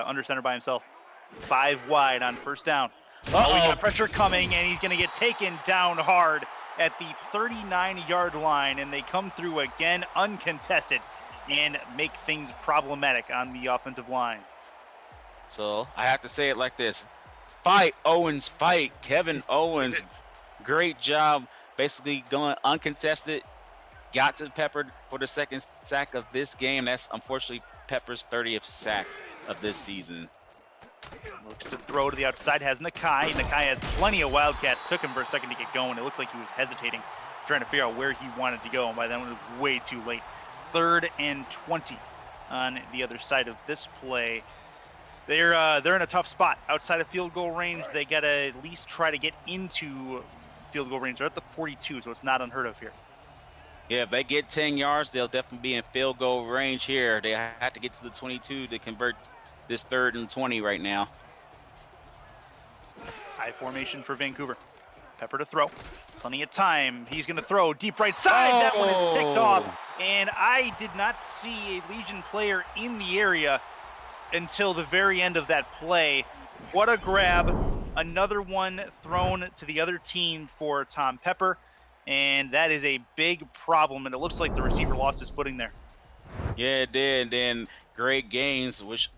under center by himself. 5 wide on 1st down. He's got pressure coming, and he's going to get taken down hard at the 39-yard line, and they come through again uncontested and make things problematic on the offensive line. So I have to say it like this. Fight, Owens, fight. Kevin Owens, great job. Basically going uncontested, got to Pepper for the 2nd sack of this game. That's unfortunately Pepper's 30th sack of this season. Looks to throw to the outside, has Nakai. Nakai has plenty of Wildcats. Took him for a second to get going. It looks like he was hesitating, trying to figure out where he wanted to go, and by then it was way too late. 3rd and 20 on the other side of this play. They're in a tough spot. Outside of field goal range, they got to at least try to get into field goal range. They're at the 42, so it's not unheard of here. Yeah, if they get 10 yards, they'll definitely be in field goal range here. They have to get to the 22 to convert this 3rd and 20 right now. High formation for Vancouver. Pepper to throw. Plenty of time. He's going to throw deep right side. That one is picked off. And I did not see a Legion player in the area until the very end of that play. What a grab. Another one thrown to the other team for Tom Pepper. And that is a big problem. And it looks like the receiver lost his footing there. Yeah, it did. And Greg Gaines, which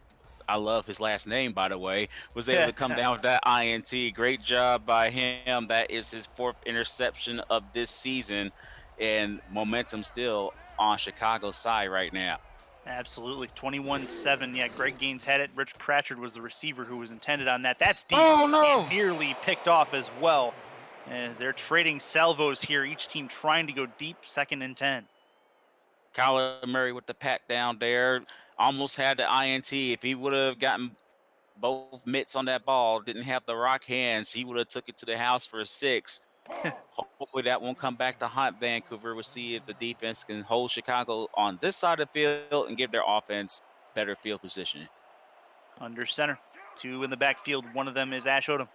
I love his last name, by the way, was able to come down with that INT. Great job by him. That is his 4th interception of this season. And momentum still on Chicago's side right now. Absolutely. 21-7. Yeah, Greg Gaines had it. Rich Pratchard was the receiver who was intended on that. That's deep. Oh, no. And nearly picked off as well. As they're trading salvos here, each team trying to go deep, 2nd and 10. Kyler Murray with the pat down there. Almost had the INT. If he would have gotten both mitts on that ball, didn't have the rock hands, he would have took it to the house for a 6. Hopefully that won't come back to haunt Vancouver. We'll see if the defense can hold Chicago on this side of the field and give their offense better field position. Under center. 2 in the backfield. One of them is Ash Odom.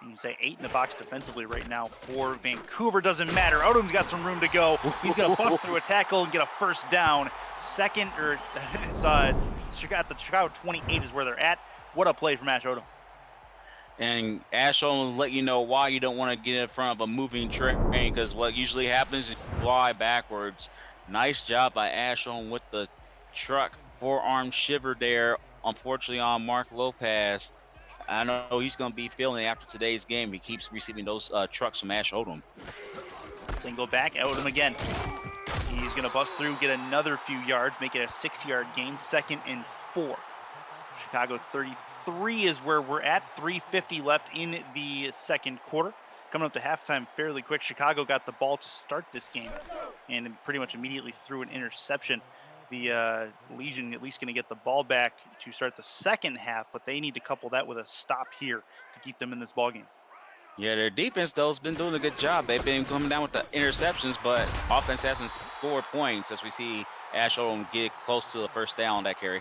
You can say 8 in the box defensively right now for Vancouver. Doesn't matter. Odom's got some room to go. He's going to bust through a tackle and get a first down. Second, or it's the Chicago 28 is where they're at. What a play from Ash Odom. And Ash will let you know why you don't want to get in front of a moving train, because what usually happens is you fly backwards. Nice job by Ash with the truck forearm shiver there, unfortunately on Mark Lopez. I know he's going to be feeling it after today's game. He keeps receiving those trucks from Ash Odom. Single back, Odom again. He's going to bust through, get another few yards, make it a 6-yard gain, 2nd and 4. Chicago 33 is where we're at. 3:50 left in the second quarter. Coming up to halftime fairly quick. Chicago got the ball to start this game and pretty much immediately threw an interception. The Legion at least going to get the ball back to start the second half, but they need to couple that with a stop here to keep them in this ball game. Yeah, their defense, though, has been doing a good job. They've been coming down with the interceptions, but offense hasn't scored points as we see Ash Odom get close to the first down on that carry.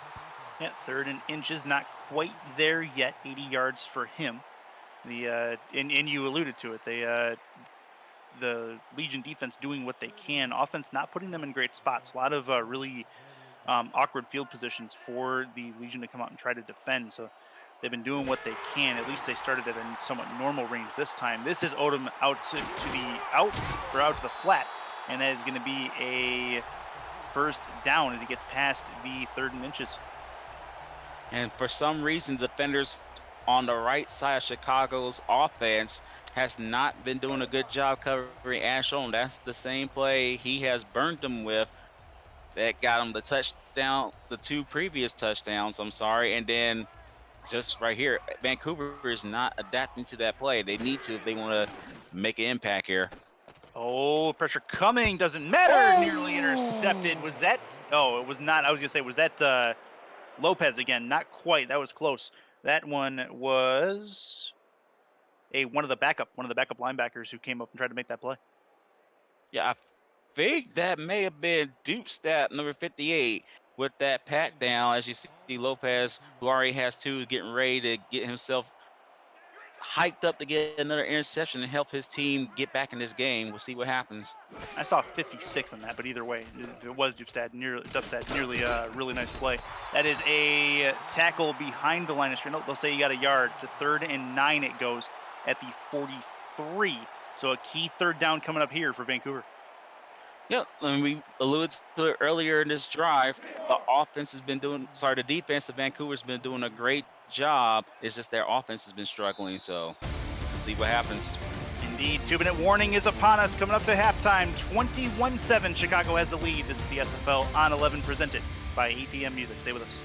Yeah, 3rd and inches, not quite there yet. 80 yards for him. And you alluded to it. The Legion defense doing what they can. Offense not putting them in great spots. A lot of really awkward field positions for the Legion to come out and try to defend. So they've been doing what they can. At least they started at a somewhat normal range this time. This is Odom out to the flat, and that is going to be a first down as he gets past the 3rd and inches. And for some reason, defenders on the right side of Chicago's offense has not been doing a good job covering Ash Odom. That's the same play he has burned them with that got him the touchdown, the 2 previous touchdowns, I'm sorry. And then just right here, Vancouver is not adapting to that play. They need to if they want to make an impact here. Oh, pressure coming, doesn't matter. Nearly intercepted. Was that? Oh, it was not. I was going to say, was that Lopez again? Not quite. That was close. That one was one of the backup linebackers who came up and tried to make that play. Yeah, I think that may have been Duke stat number 58 with that pat down. As you see, Lopez, who already has 2, is getting ready to get himself hyped up to get another interception and help his team get back in this game. We'll see what happens. I saw 56 on that, but either way, it was Dubstad, nearly a really nice play. That is a tackle behind the line of scrimmage. They'll say you got a yard. To 3rd and 9 it goes at the 43. So a key 3rd down coming up here for Vancouver. Yep, and we alluded to it earlier in this drive. The defense of Vancouver's been doing a great job. It's just their offense has been struggling, so we'll see what happens. Indeed, 2-minute warning is upon us coming up to halftime. 21-7, Chicago has the lead. This is the SFL on 11 presented by APM Music. Stay with us.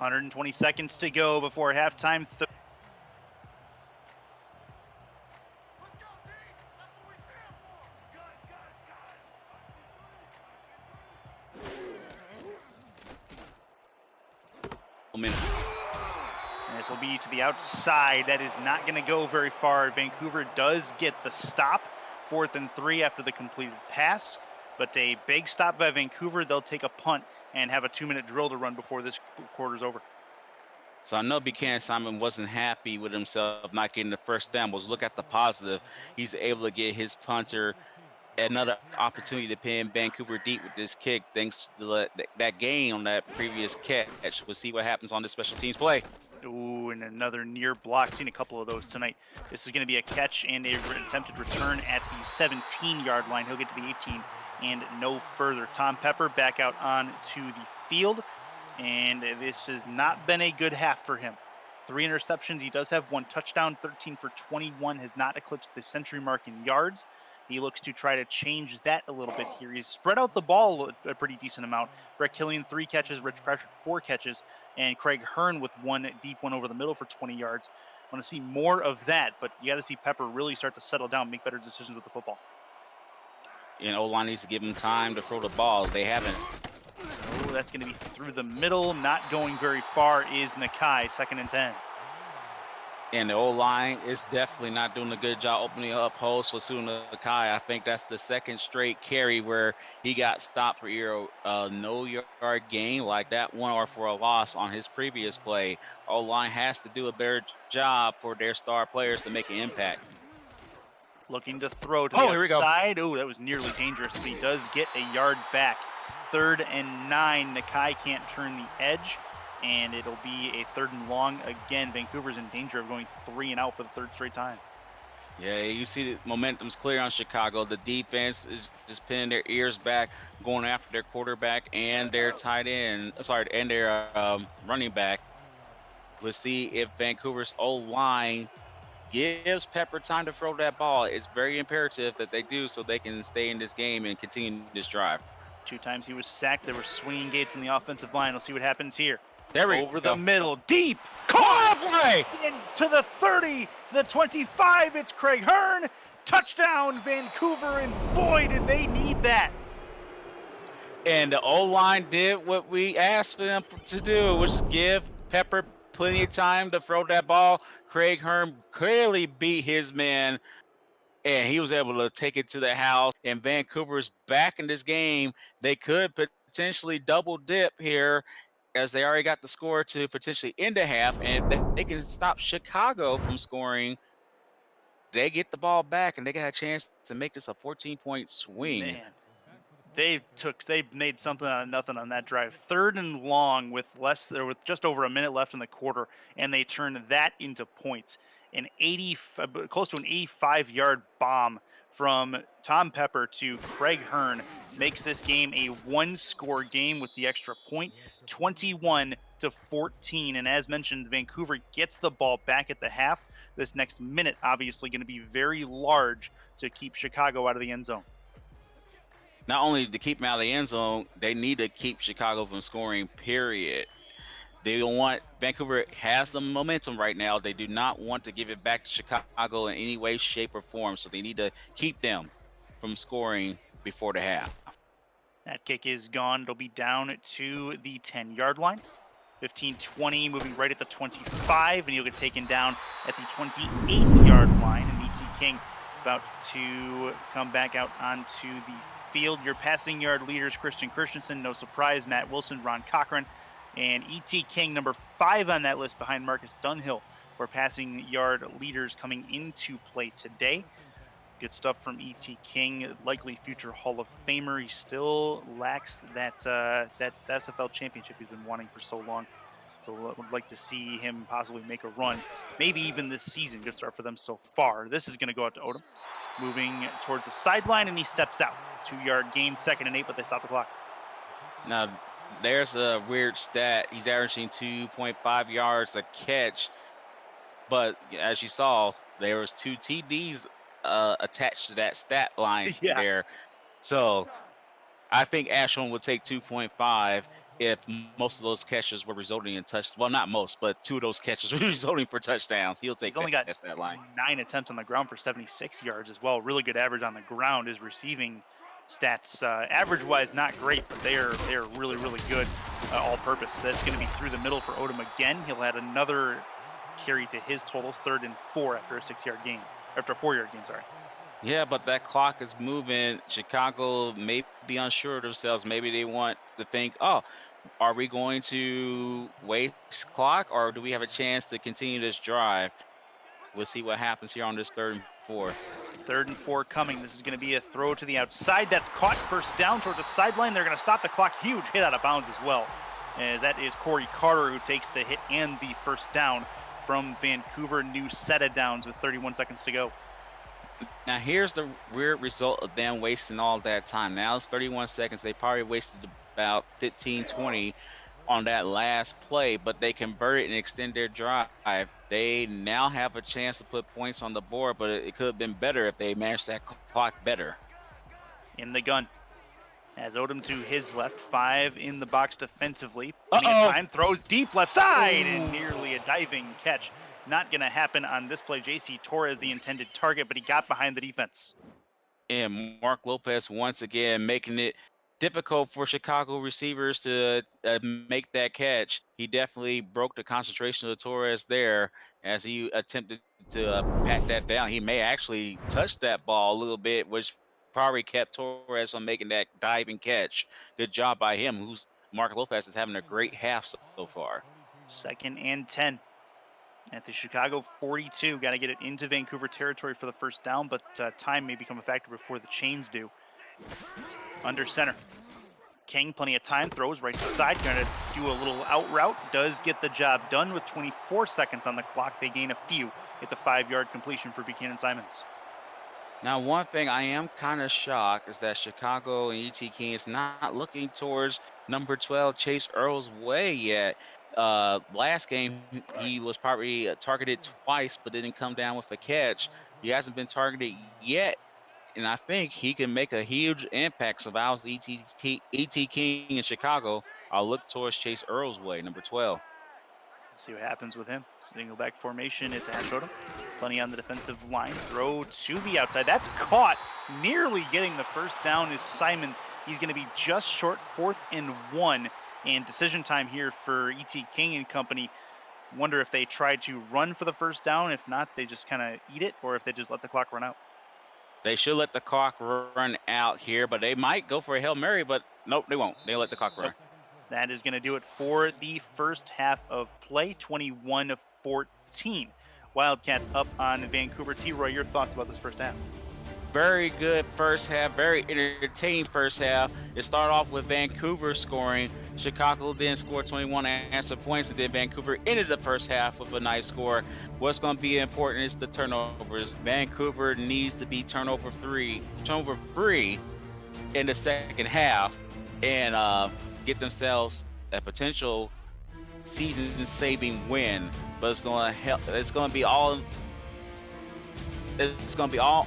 Third and 120 seconds to go before halftime. Minute. And this will be to the outside. That is not going to go very far. Vancouver does get the stop. 4th and 3 after the completed pass. But a big stop by Vancouver. They'll take a punt and have a 2-minute drill to run before this quarter's over. So I know Buchanan Simon wasn't happy with himself not getting the first down. But look at the positive. He's able to get his punter another opportunity to pin Vancouver deep with this kick thanks to that gain on that previous catch. We'll see what happens on this special teams play. Ooh, and another near block. Seen a couple of those tonight. This is going to be a catch and a attempted return at the 17-yard line. He'll get to the 18 and no further. Tom Pepper back out onto the field, and this has not been a good half for him. 3 interceptions. He does have 1 touchdown. 13 for 21 has not eclipsed the century mark in yards. He looks to try to change that a little bit here. He's spread out the ball a pretty decent amount. Brett Killian, 3 catches, Rich Pressured, 4 catches, and Craig Hearn with 1 deep one over the middle for 20 yards. I want to see more of that, but you got to see Pepper really start to settle down, make better decisions with the football. And O-line needs to give them time to throw the ball. They haven't. Oh, that's going to be through the middle. Not going very far is Nakai, 2nd and 10. And the O-line is definitely not doing a good job opening up holes with Suna Nakai. I think that's the 2nd straight carry where he got stopped for either no yard gain like that one or for a loss on his previous play. O-line has to do a better job for their star players to make an impact. Looking to throw to the here we go. outside. Oh, that was nearly dangerous, but he does get a yard back. 3rd and 9. Nakai can't turn the edge, and it'll be a 3rd and long again. Vancouver's in danger of going 3 and out for the 3rd straight time. Yeah, you see the momentum's clear on Chicago. The defense is just pinning their ears back, going after their quarterback and their tight end. And their running back. Let's see if Vancouver's O-line gives Pepper time to throw that ball. It's very imperative that they do so they can stay in this game and continue this drive. 2 times he was sacked. There were swinging gates in the offensive line. We'll see what happens here. There we Over go. the middle, deep, caught play into the 30, to the 25. It's Craig Hearn, touchdown Vancouver, and boy did they need that. And the O-line did what we asked them to do, which is give Pepper plenty of time to throw that ball. Craig Hearn clearly beat his man, and he was able to take it to the house. And Vancouver's back in this game. They could potentially double dip here, as they already got the score to potentially end the half. And if they can stop Chicago from scoring, they get the ball back, and they got a chance to make this a 14-point swing. Man. They made something out of nothing on that drive. 3rd and long with just over a minute left in the quarter, and they turned that into points. Close to an 85-yard bomb from Tom Pepper to Craig Hearn makes this game a 1-score game with the extra point, 21-14. And as mentioned, Vancouver gets the ball back at the half. This next minute obviously going to be very large to keep Chicago out of the end zone. Not only to keep them out of the end zone, they need to keep Chicago from scoring, period. They don't want – Vancouver has the momentum right now. They do not want to give it back to Chicago in any way, shape, or form. So they need to keep them from scoring before the half. That kick is gone. It'll be down to the 10-yard line. 15-20, moving right at the 25, and he'll get taken down at the 28-yard line. And E.T. King about to come back out onto the field. Your passing yard leaders, Christian Christensen, no surprise, Matt Wilson, Ron Cochran, and E.T. King, number 5 on that list behind Marcus Dunhill, for passing yard leaders coming into play today. Good stuff from E.T. King, likely future Hall of Famer. He still lacks that SFL championship he's been wanting for so long. So would like to see him possibly make a run, maybe even this season. Good start for them so far. This is going to go out to Odom, moving towards the sideline, and he steps out. 2-yard gain, 2nd and 8, but they stop the clock. Now, there's a weird stat. He's averaging 2.5 yards a catch, but as you saw, there was 2 TDs attached to that stat line there. So I think Ashland would take 2.5 if most of those catches were resulting in touchdowns. Well, not most, but 2 of those catches were resulting for touchdowns. He'll take that stat line. 9 attempts on the ground for 76 yards as well. Really good average on the ground. His receiving stats, average-wise, not great, but they are really, really good all-purpose. That's going to be through the middle for Odom again. He'll add another carry to his totals, 3rd and 4 after a 6-yard gain. After a 4-yard gain, sorry. Yeah, but that clock is moving. Chicago may be unsure of themselves. Maybe they want to think, oh, are we going to waste clock, or do we have a chance to continue this drive? We'll see what happens here on this 3rd and 4. 3rd and 4 coming. This is going to be a throw to the outside. That's caught, first down towards the sideline. They're going to stop the clock. Huge hit out of bounds as well, as that is Corey Carter who takes the hit and the first down from Vancouver. New set of downs with 31 seconds to go. Now, here's the weird result of them wasting all that time. Now it's 31 seconds. They probably wasted about 15, 20 on that last play, but they converted and extend their drive. They now have a chance to put points on the board, but it could have been better if they managed that clock better. In the gun. As Odom to his left, 5 in the box defensively. Plenty of Uh-oh. time, throws deep left side, and nearly a diving catch. Not going to happen on this play. JC Torres, the intended target, but he got behind the defense. And Mark Lopez once again making it difficult for Chicago receivers to make that catch. He definitely broke the concentration of Torres there as he attempted to pat that down. He may actually touch that ball a little bit, which probably kept Torres from making that diving catch. Good job by him. Mark Lopez is having a great half so far. 2nd and 10 at the Chicago 42. Got to get it into Vancouver territory for the first down, but time may become a factor before the chains do. Under center. King, plenty of time, throws right side, going to do a little out route, does get the job done with 24 seconds on the clock. They gain a few. It's a 5-yard completion for Buchanan Simons. Now, one thing I am kind of shocked is that Chicago and E.T. King is not looking towards number 12, Chase Earl's way yet. Last game, he was probably targeted twice, but didn't come down with a catch. He hasn't been targeted yet, and I think he can make a huge impact. So if I was E.T. King in Chicago, I'll look towards Chase Earl's way, number 12. See what happens with him. Single back formation, it's Ash Odom. Plenty on the defensive line. Throw to the outside. That's caught. Nearly getting the first down is Simons. He's going to be just short, 4th and 1. And decision time here for E.T. King and company. Wonder if they try to run for the first down. If not, they just kind of eat it, or if they just let the clock run out. They should let the clock run out here, but they might go for a Hail Mary, but nope, they won't. They'll let the clock run. That is going to do it for the first half of play, 21-14. Wildcats up on Vancouver. T-Roy, your thoughts about this first half? Very good first half, very entertaining first half. It started off with Vancouver scoring. Chicago then scored 21 answer points, and then Vancouver ended the first half with a nice score. What's going to be important is the turnovers. Vancouver needs to be turnover free in the second half and get themselves a potential season-saving win. But it's going to help. It's going to be all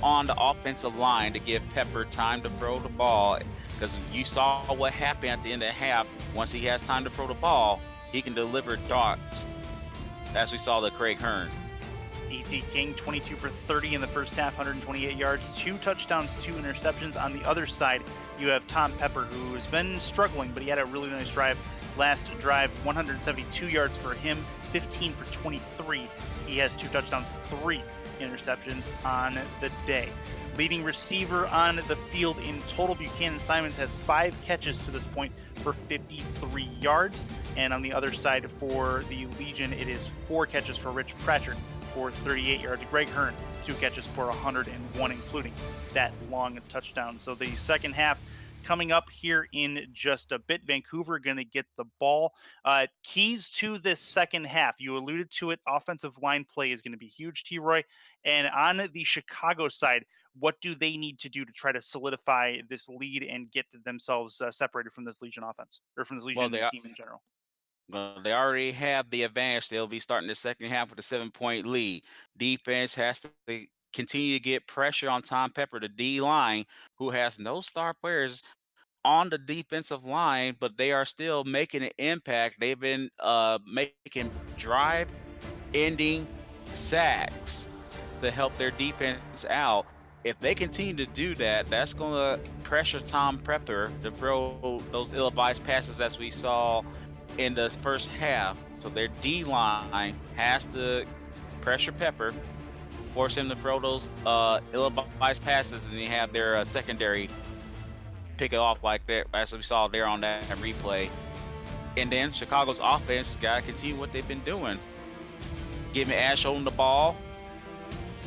on the offensive line to give Pepper time to throw the ball, because you saw what happened at the end of the half. Once he has time to throw the ball, he can deliver darts, as we saw the Craig Hearn. E.T. King, 22 for 30 in the first half, 128 yards, 2 touchdowns, 2 interceptions. On the other side, you have Tom Pepper, who has been struggling, but he had a really nice drive. Last drive, 172 yards for him, 15 for 23. He has 2 touchdowns, 3 interceptions on the day. Leading receiver on the field in total, Buchanan Simons has 5 catches to this point for 53 yards. And on the other side for the Legion, it is 4 catches for Rich Pratchard for 38 yards. Greg Hearn, 2 catches for 101, including that long touchdown. So the second half coming up here in just a bit. Vancouver going to get the ball. Keys to this second half. You alluded to it. Offensive line play is going to be huge, T-Roy. And on the Chicago side, what do they need to do to try to solidify this lead and get themselves separated from this Legion offense, or from this Legion team in general? Well, they already have the advantage. They'll be starting the second half with a 7-point lead. Defense has to continue to get pressure on Tom Pepper, the D-line, who has no star players on the defensive line, but they are still making an impact. They've been making drive-ending sacks to help their defense out. If they continue to do that, that's going to pressure Tom Pepper to throw those ill-advised passes as we saw in the first half. So their D-line has to pressure Pepper, force him to throw those ill-advised passes, and they have their secondary pick it off like that, as we saw there on that replay. And then Chicago's offense got to continue what they've been doing. Giving Ash Odom the ball,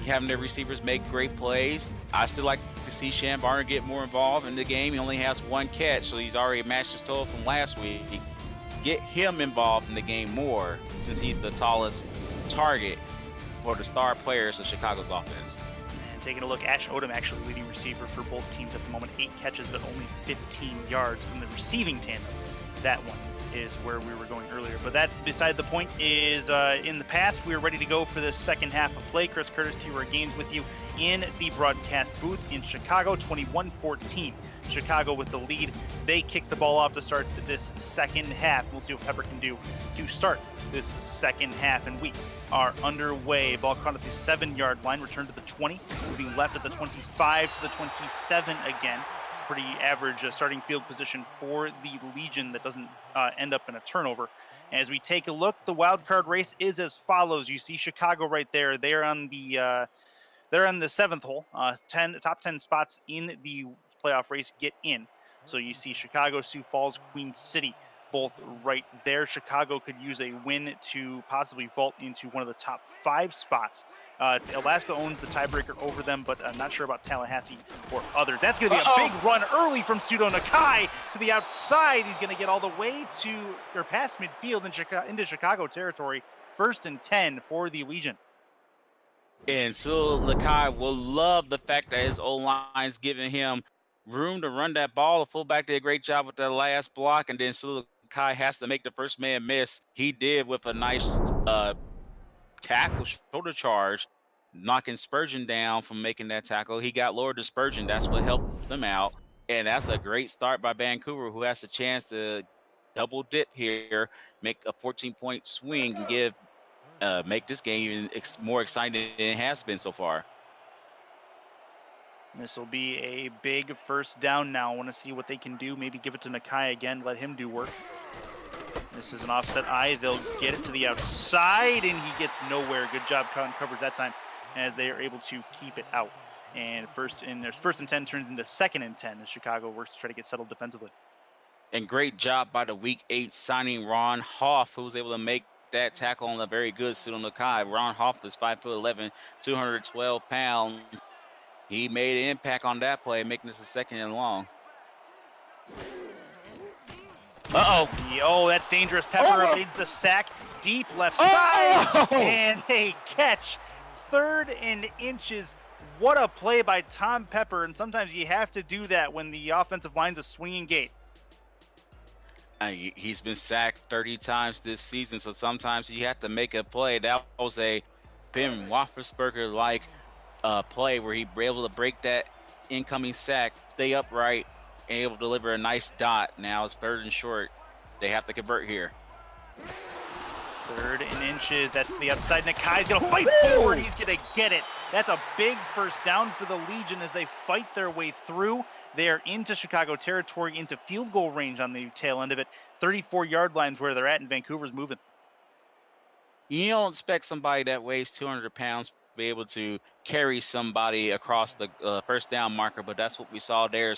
having their receivers make great plays. I still like to see Shan Barner get more involved in the game. He only has 1 catch, so he's already matched his total from last week. Get him involved in the game more, since he's the tallest target for the star players of Chicago's offense. And taking a look, Ash Odom actually leading receiver for both teams at the moment. 8 catches, but only 15 yards from the receiving tandem. That one is where we were going earlier. But that, beside the point, is in the past. We are ready to go for the second half of play. Chris Curtis, T-Roy Games with you in the broadcast booth in Chicago, 21-14. Chicago with the lead. They kick the ball off to start this second half. We'll see what Pepper can do to start this second half. And we are underway. Ball caught at the 7-yard line, returned to the 20, moving left at the 25 to the 27 again. It's pretty average starting field position for the Legion that doesn't end up in a turnover. As we take a look, the wild card race is as follows. You see Chicago right there. They're on the 7th hole. Top 10 spots in the playoff race get in. So you see Chicago, Sioux Falls, Queen City, both right there. Chicago could use a win to possibly vault into one of the top 5 spots. Alaska owns the tiebreaker over them, but I'm not sure about Tallahassee or others. That's going to be a big run early from Pseudo Nakai to the outside. He's going to get all the way to or past midfield into Chicago territory. 1st and 10 for the Legion. And Sul Lakai will love the fact that his O-line's giving him room to run that ball. The fullback did a great job with that last block, and then Sul Lakai has to make the first man miss. He did with a nice tackle, shoulder charge, knocking Spurgeon down from making that tackle. He got lower to Spurgeon. That's what helped them out. And that's a great start by Vancouver, who has a chance to double dip here, make a 14-point swing, and make this game even more exciting than it has been so far. This will be a big first down now. I want to see what they can do. Maybe give it to Nakai again, let him do work. This is an offset eye. They'll get it to the outside, and he gets nowhere. Good job, covers that time, as they are able to keep it out. And first and 10 turns into 2nd and 10 as Chicago works to try to get settled defensively. And great job by the Week 8 signing Ron Hoff, who was able to make that tackle on a very good suit on the Kai. Ron Hoff is 5'11", 212 pounds. He made an impact on that play, making this a 2nd and long. Oh, that's dangerous. Pepper evades the sack. Deep left side. And a catch. 3rd and inches. What a play by Tom Pepper. And sometimes you have to do that when the offensive line's a swinging gate. He's been sacked 30 times this season, so sometimes you have to make a play. That was a Ben Roethlisberger-like play where he was able to break that incoming sack, stay upright, and able to deliver a nice dot. Now it's 3rd and short. They have to convert here. 3rd and inches. That's the outside. Nakai's going to fight forward. He's going to get it. That's a big first down for the Legion as they fight their way through. They're into Chicago territory, into field goal range on the tail end of it. 34-yard lines where they're at, and Vancouver's moving. You don't expect somebody that weighs 200 pounds to be able to carry somebody across the first down marker, but that's what we saw there.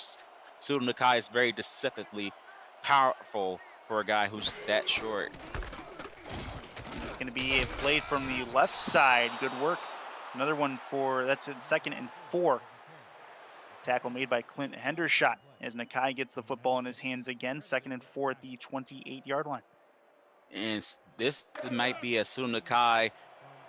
Pseudo Nakai is very deceptively powerful for a guy who's that short. It's going to be a play from the left side. Good work. Another one that's in 2nd and 4. Tackle made by Clint Hendershot as Nakai gets the football in his hands again. 2nd and 4 at the 28-yard line. And this might be a Pseudo Nakai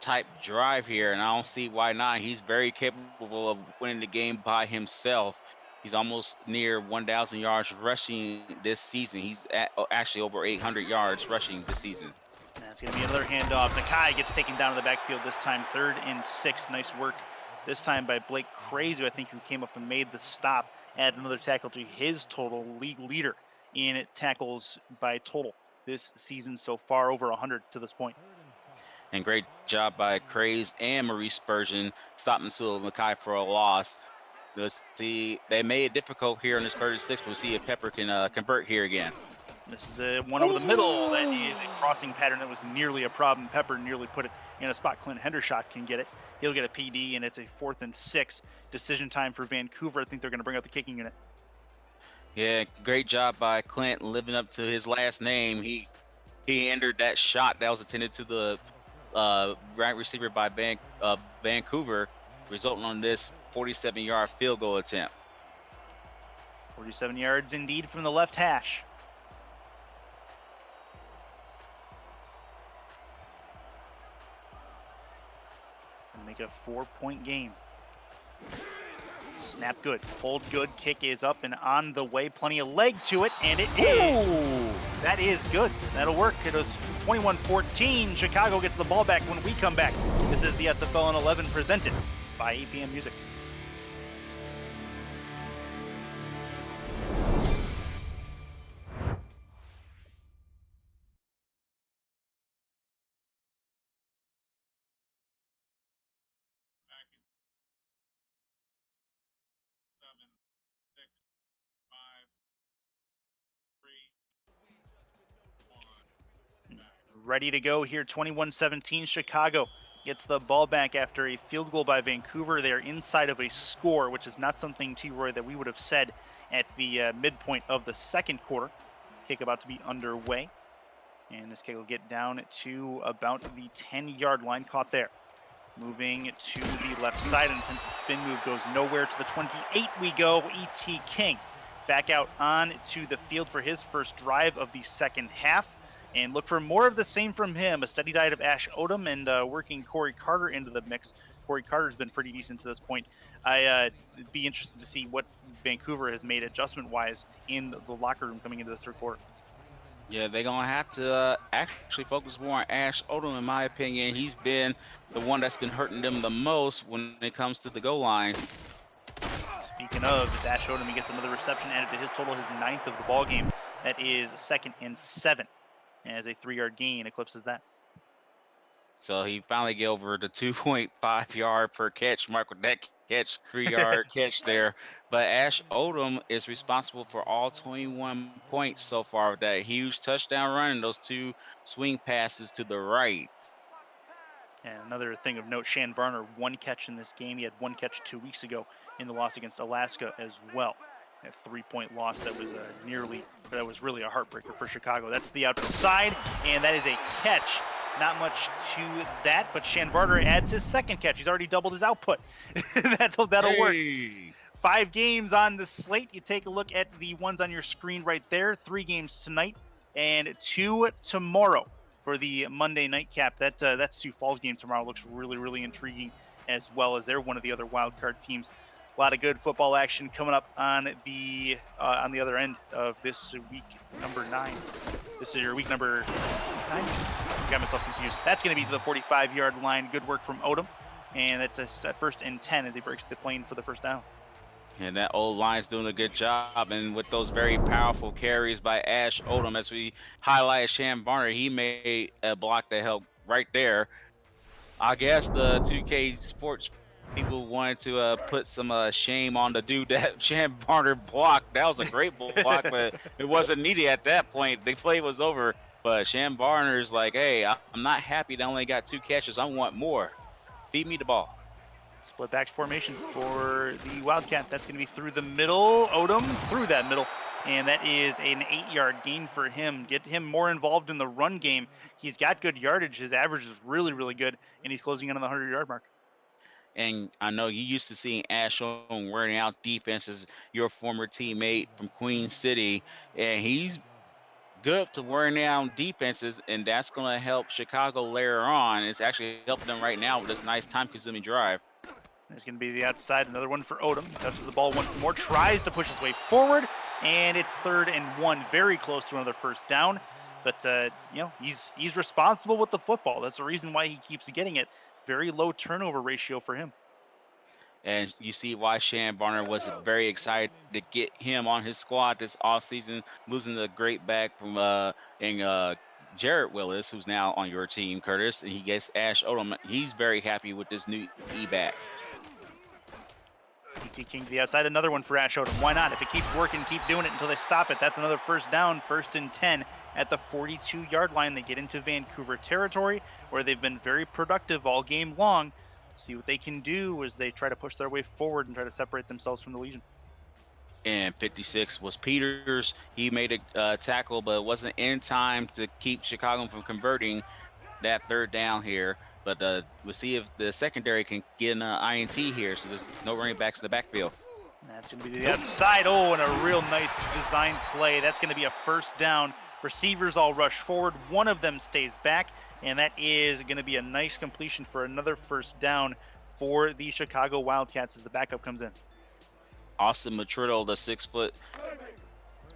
type drive here, and I don't see why not. He's very capable of winning the game by himself. He's almost near 1,000 yards rushing this season. He's actually over 800 yards rushing this season. That's going to be another handoff. Nakai gets taken down in the backfield this time. 3rd and 6. Nice work this time by Blake Crazy, I think, who came up and made the stop. Add another tackle to his total, league leader in tackles by total this season so far, over 100 to this point. And great job by Craze and Maurice Spurgeon stopping Sul Nakai for a loss. Let's see, they made it difficult here in this 36, but we'll see if Pepper can convert here again. This is one over the middle. That is a crossing pattern that was nearly a problem. Pepper nearly put it in a spot. Clint Hendershot can get it. He'll get a PD, and it's a 4th and 6. Decision time for Vancouver. I think they're going to bring out the kicking unit. Yeah, great job by Clint living up to his last name. He entered that shot that was intended to the right receiver by Vancouver, resulting on this 47-yard field goal attempt. 47 yards indeed from the left hash. And make it a 4-point game. Snap good, hold good, kick is up and on the way. Plenty of leg to it, and it is That is good. That'll work. It was 21-14. Chicago gets the ball back when we come back. This is the SFL in 11 presented by APM Music. Ready to go here, 21-17. Chicago gets the ball back after a field goal by Vancouver. They're inside of a score, which is not something, T-Roy, that we would have said at the midpoint of the second quarter. Kick about to be underway. And this kick will get down to about the 10-yard line, caught there. Moving to the left side, and the spin move goes nowhere. To the 28 we go. E.T. King back out on to the field for his first drive of the second half. And look for more of the same from him. A steady diet of Ash Odom and working Corey Carter into the mix. Corey Carter's been pretty decent to this point. I'd be interested to see what Vancouver has made adjustment-wise in the locker room coming into this third quarter. Yeah, they're going to have to actually focus more on Ash Odom, in my opinion. He's been the one that's been hurting them the most when it comes to the goal lines. Speaking of, Ash Odom, he gets another reception added to his total, his 9th of the ball game. That is 2nd and 7. As a 3-yard gain eclipses that. So he finally get over the 2.5 yard per catch mark with that catch, 3-yard catch there. But Ash Odom is responsible for all 21 points so far with that huge touchdown run and those 2 swing passes to the right. And another thing of note, Shan Varner, 1 catch in this game. He had 1 catch 2 weeks ago in the loss against Alaska as well. A 3-point loss that was that was really a heartbreaker for Chicago. That's the outside, and that is a catch. Not much to that, but Shan Varner adds his 2nd catch. He's already doubled his output. That'll work. 5 games on the slate. You take a look at the ones on your screen right there. 3 games tonight and 2 tomorrow for the Monday nightcap. That Sioux Falls game tomorrow looks really, really intriguing, as well as they're one of the other wild card teams. A lot of good football action coming up on the other end of this week number 9. This is your week number 9. Got myself confused. That's going to be to the 45-yard line. Good work from Odom, and that's a 1st and 10 as he breaks the plane for the first down. And that old line's doing a good job. And with those very powerful carries by Ash Odom, as we highlighted Shan Varner, he made a block that helped right there. I guess the 2K Sports people wanted to put some shame on the dude that Shan Varner blocked. That was a great block, but it wasn't needed at that point. The play was over. But Shan Varner's like, hey, I'm not happy that I only got 2 catches. I want more. Feed me the ball. Split backs formation for the Wildcats. That's going to be through the middle. Odom through that middle. And that is an 8-yard gain for him. Get him more involved in the run game. He's got good yardage. His average is really, really good. And he's closing in on the 100-yard mark. And I know you used to seeing Ash Odom wearing out defenses, your former teammate from Queen City. And he's good to wearing down defenses, and that's going to help Chicago later on. It's actually helping them right now with this nice time-consuming drive. It's going to be the outside. Another one for Odom. He touches the ball once more, tries to push his way forward, and it's 3rd and 1. Very close to another first down. But, he's responsible with the football. That's the reason why he keeps getting it. Very low turnover ratio for him. And you see why Shan Varner was very excited to get him on his squad this offseason, losing the great back from Jared Willis, who's now on your team, Curtis, and he gets Ash Odom. He's very happy with this new E-back. E.T. King to the outside, another one for Ash Odom. Why not? If it keeps working, keep doing it until they stop it. That's another first down, 1st and 10 at the 42-yard line. They get into Vancouver territory, where they've been very productive all game long. See what they can do as they try to push their way forward and try to separate themselves from the Legion. And 56 was Peters. He made a tackle, but it wasn't in time to keep Chicago from converting that 3rd down here. But we'll see if the secondary can get an INT here, so there's no running backs in the backfield. That's going to be the outside. Oh, and a real nice design play. That's going to be a first down. Receivers all rush forward. One of them stays back, and that is going to be a nice completion for another first down for the Chicago Wildcats as the backup comes in. Austin Matritto, the 6',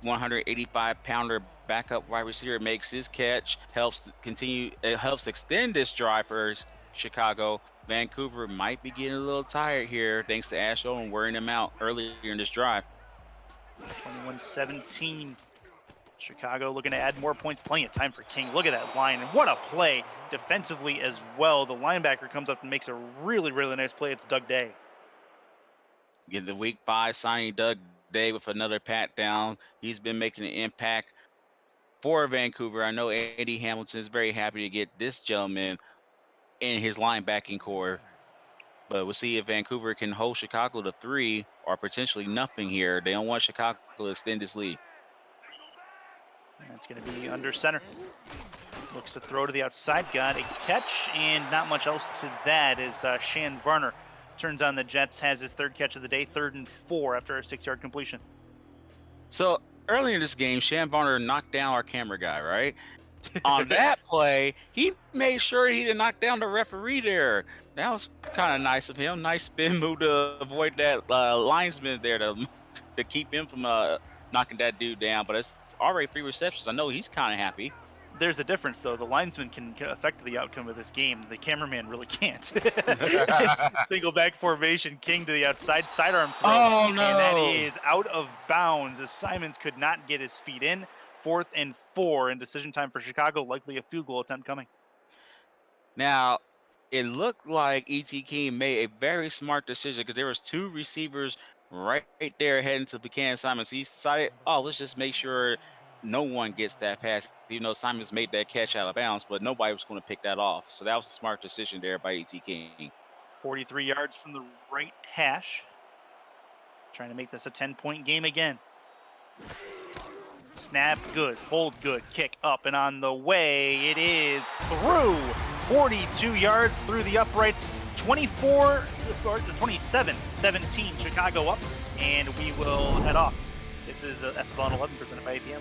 185-pounder backup wide receiver makes his catch, it helps extend this drive for Chicago. Vancouver might be getting a little tired here thanks to Ash Odom wearing them out earlier in this drive. 21-17. Chicago looking to add more points. Plenty of time for King. Look at that line. And what a play defensively as well. The linebacker comes up and makes a really, really nice play. It's Doug Day. Get the week 5 signing Doug Day with another pat down. He's been making an impact for Vancouver. I know Andy Hamilton is very happy to get this gentleman in his linebacking core. But we'll see if Vancouver can hold Chicago to 3 or potentially nothing here. They don't want Chicago to extend this lead. That's going to be under center. Looks to throw to the outside. Got a catch, and not much else to that as Shan Varner turns on the Jets, has his 3rd catch of the day, 3rd and 4 after a 6-yard completion. So early in this game, Shan Varner knocked down our camera guy, right? On that play, he made sure he didn't knock down the referee there. That was kind of nice of him. Nice spin move to avoid that linesman there to keep him from knocking that dude down. But it's already 3 receptions. I know he's kind of happy. There's a difference, though. The linesman can affect the outcome of this game. The cameraman really can't. Single back formation, King to the outside, sidearm throw. Oh, no. And that is out of bounds as Simons could not get his feet in. 4th and 4, and decision time for Chicago, likely a field goal attempt coming. Now, it looked like E.T. King made a very smart decision because there was 2 receivers right there heading to Buchanan Simons. He decided, oh, let's just make sure no one gets that pass, even though Simons made that catch out of bounds, but nobody was going to pick that off. So that was a smart decision there by E.T. King. 43 yards from the right hash. Trying to make this a 10-point game again. Snap good, hold good, kick up and on the way. It is through 42 yards through the uprights. 27-17, Chicago up, and we will head off. This is SFL 11 presented by APM.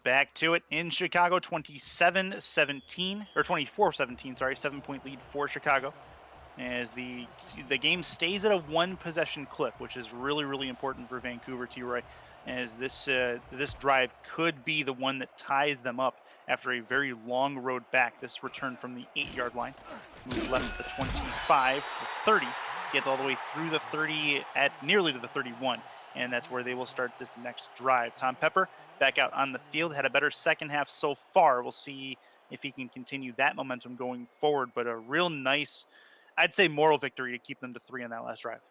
Back to it in Chicago, 27-17, or 24-17, sorry, 7-point lead for Chicago. As the game stays at a 1-possession clip, which is really, really important for Vancouver, T-Roy, as this drive could be the one that ties them up after a very long road back. This return from the 8-yard line, moves left to the 25 to the 30, gets all the way through the 30 at nearly to the 31, and that's where they will start this next drive. Tom Pepper back out on the field, had a better second half so far. We'll see if he can continue that momentum going forward, but a real nice, I'd say, moral victory to keep them to 3 on that last drive.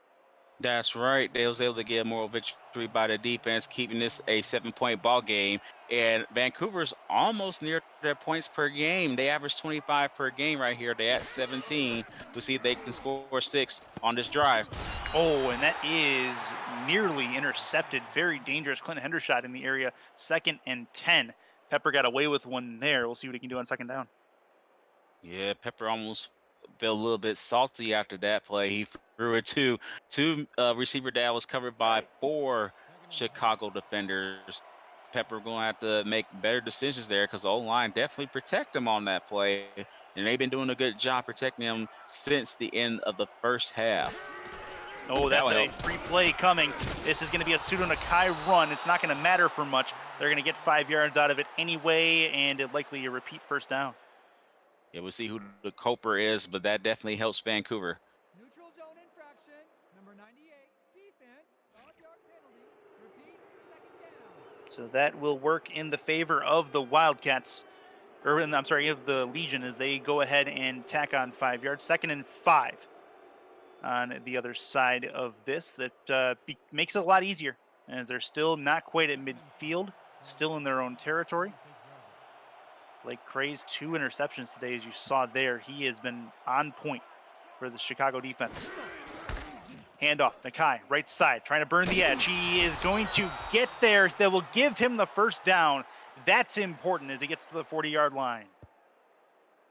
That's right. They was able to get a moral victory by the defense, keeping this a 7-point ball game. And Vancouver's almost near their points per game. They average 25 per game right here. They're at 17. We'll see if they can score 6 on this drive. Oh, and that is nearly intercepted. Very dangerous. Clinton Hendershot in the area. 2nd and 10. Pepper got away with one there. We'll see what he can do on 2nd down. Yeah, Pepper almost felt a little bit salty after that play. He threw it to receiver that was covered by 4 Chicago defenders. Pepper going to have to make better decisions there because the O-line definitely protect him on that play. And they've been doing a good job protecting him since the end of the first half. Oh, that's a free play coming. This is going to be a Pseudo Nakai run. It's not going to matter for much. They're going to get 5 yards out of it anyway, and it likely a repeat first down. Yeah, we'll see who the Coper is, but that definitely helps Vancouver. Neutral zone infraction, number 98, defense, 5-yard penalty, repeat, 2nd down. So that will work in the favor of the Wildcats, or I'm sorry, of the Legion, as they go ahead and tack on 5 yards. 2nd and 5 on the other side of this. That makes it a lot easier, as they're still not quite at midfield, still in their own territory. Blake Cray's 2 interceptions today, as you saw there. He has been on point for the Chicago defense. Handoff, Nakai, right side, trying to burn the edge. He is going to get there. That will give him the first down. That's important as he gets to the 40-yard line.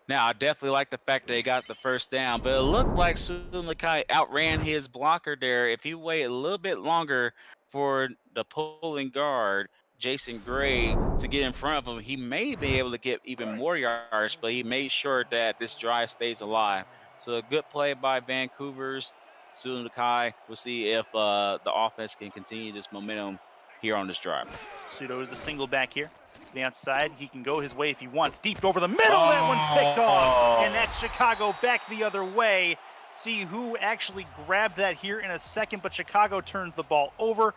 Now, I definitely like the fact that he got the first down, but it looked like Sulakai outran his blocker there. If he waited a little bit longer for the pulling guard, Jason Gray, to get in front of him, he may be able to get even more yards, but he made sure that this drive stays alive. So a good play by Vancouver's Sulakai. We'll see if the offense can continue this momentum here on this drive. Pseudo is a single back here. The outside, he can go his way if he wants. Deep over the middle, that one's picked off. And that's Chicago back the other way. See who actually grabbed that here in a second, but Chicago turns the ball over.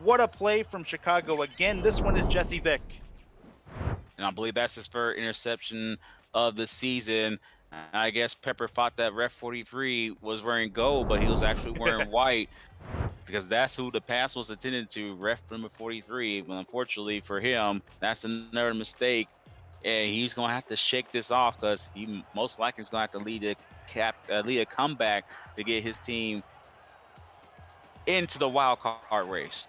What a play from Chicago again. This one is Jesse Vick. And I believe that's his first interception of the season. I guess Pepper thought that ref 43 was wearing gold, but he was actually wearing white because that's who the pass was intended to, ref number 43. But unfortunately for him, that's another mistake. And he's going to have to shake this off because he most likely is going to have to lead a comeback to get his team into the wild card race.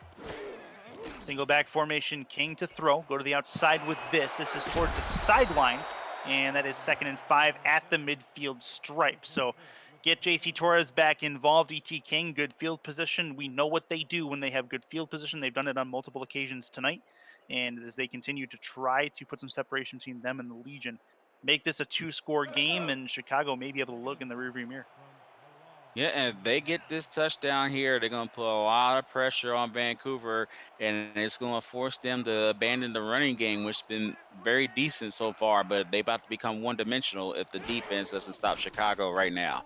Single back formation, King to throw. Go to the outside with this. This is towards the sideline, and that is 2nd and 5 at the midfield stripe. So get JC Torres back involved. ET King, good field position. We know what they do when they have good field position. They've done it on multiple occasions tonight. And as they continue to try to put some separation between them and the Legion, make this a 2-score game, and Chicago may be able to look in the rearview mirror. Yeah, and if they get this touchdown here, they're going to put a lot of pressure on Vancouver, and it's going to force them to abandon the running game, which has been very decent so far, but they about to become one-dimensional if the defense doesn't stop Chicago right now.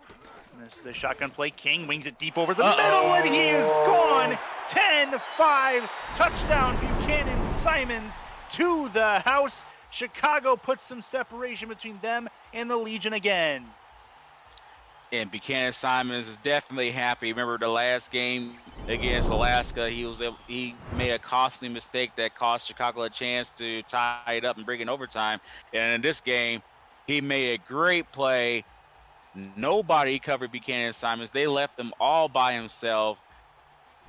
This is a shotgun play. King wings it deep over the middle, and he is gone. 10-5, touchdown Buchanan Simons to the house. Chicago puts some separation between them and the Legion again. And Buchanan Simons is definitely happy. Remember the last game against Alaska, he made a costly mistake that cost Chicago a chance to tie it up and bring it overtime. And in this game, he made a great play. Nobody covered Buchanan Simons. They left him all by himself.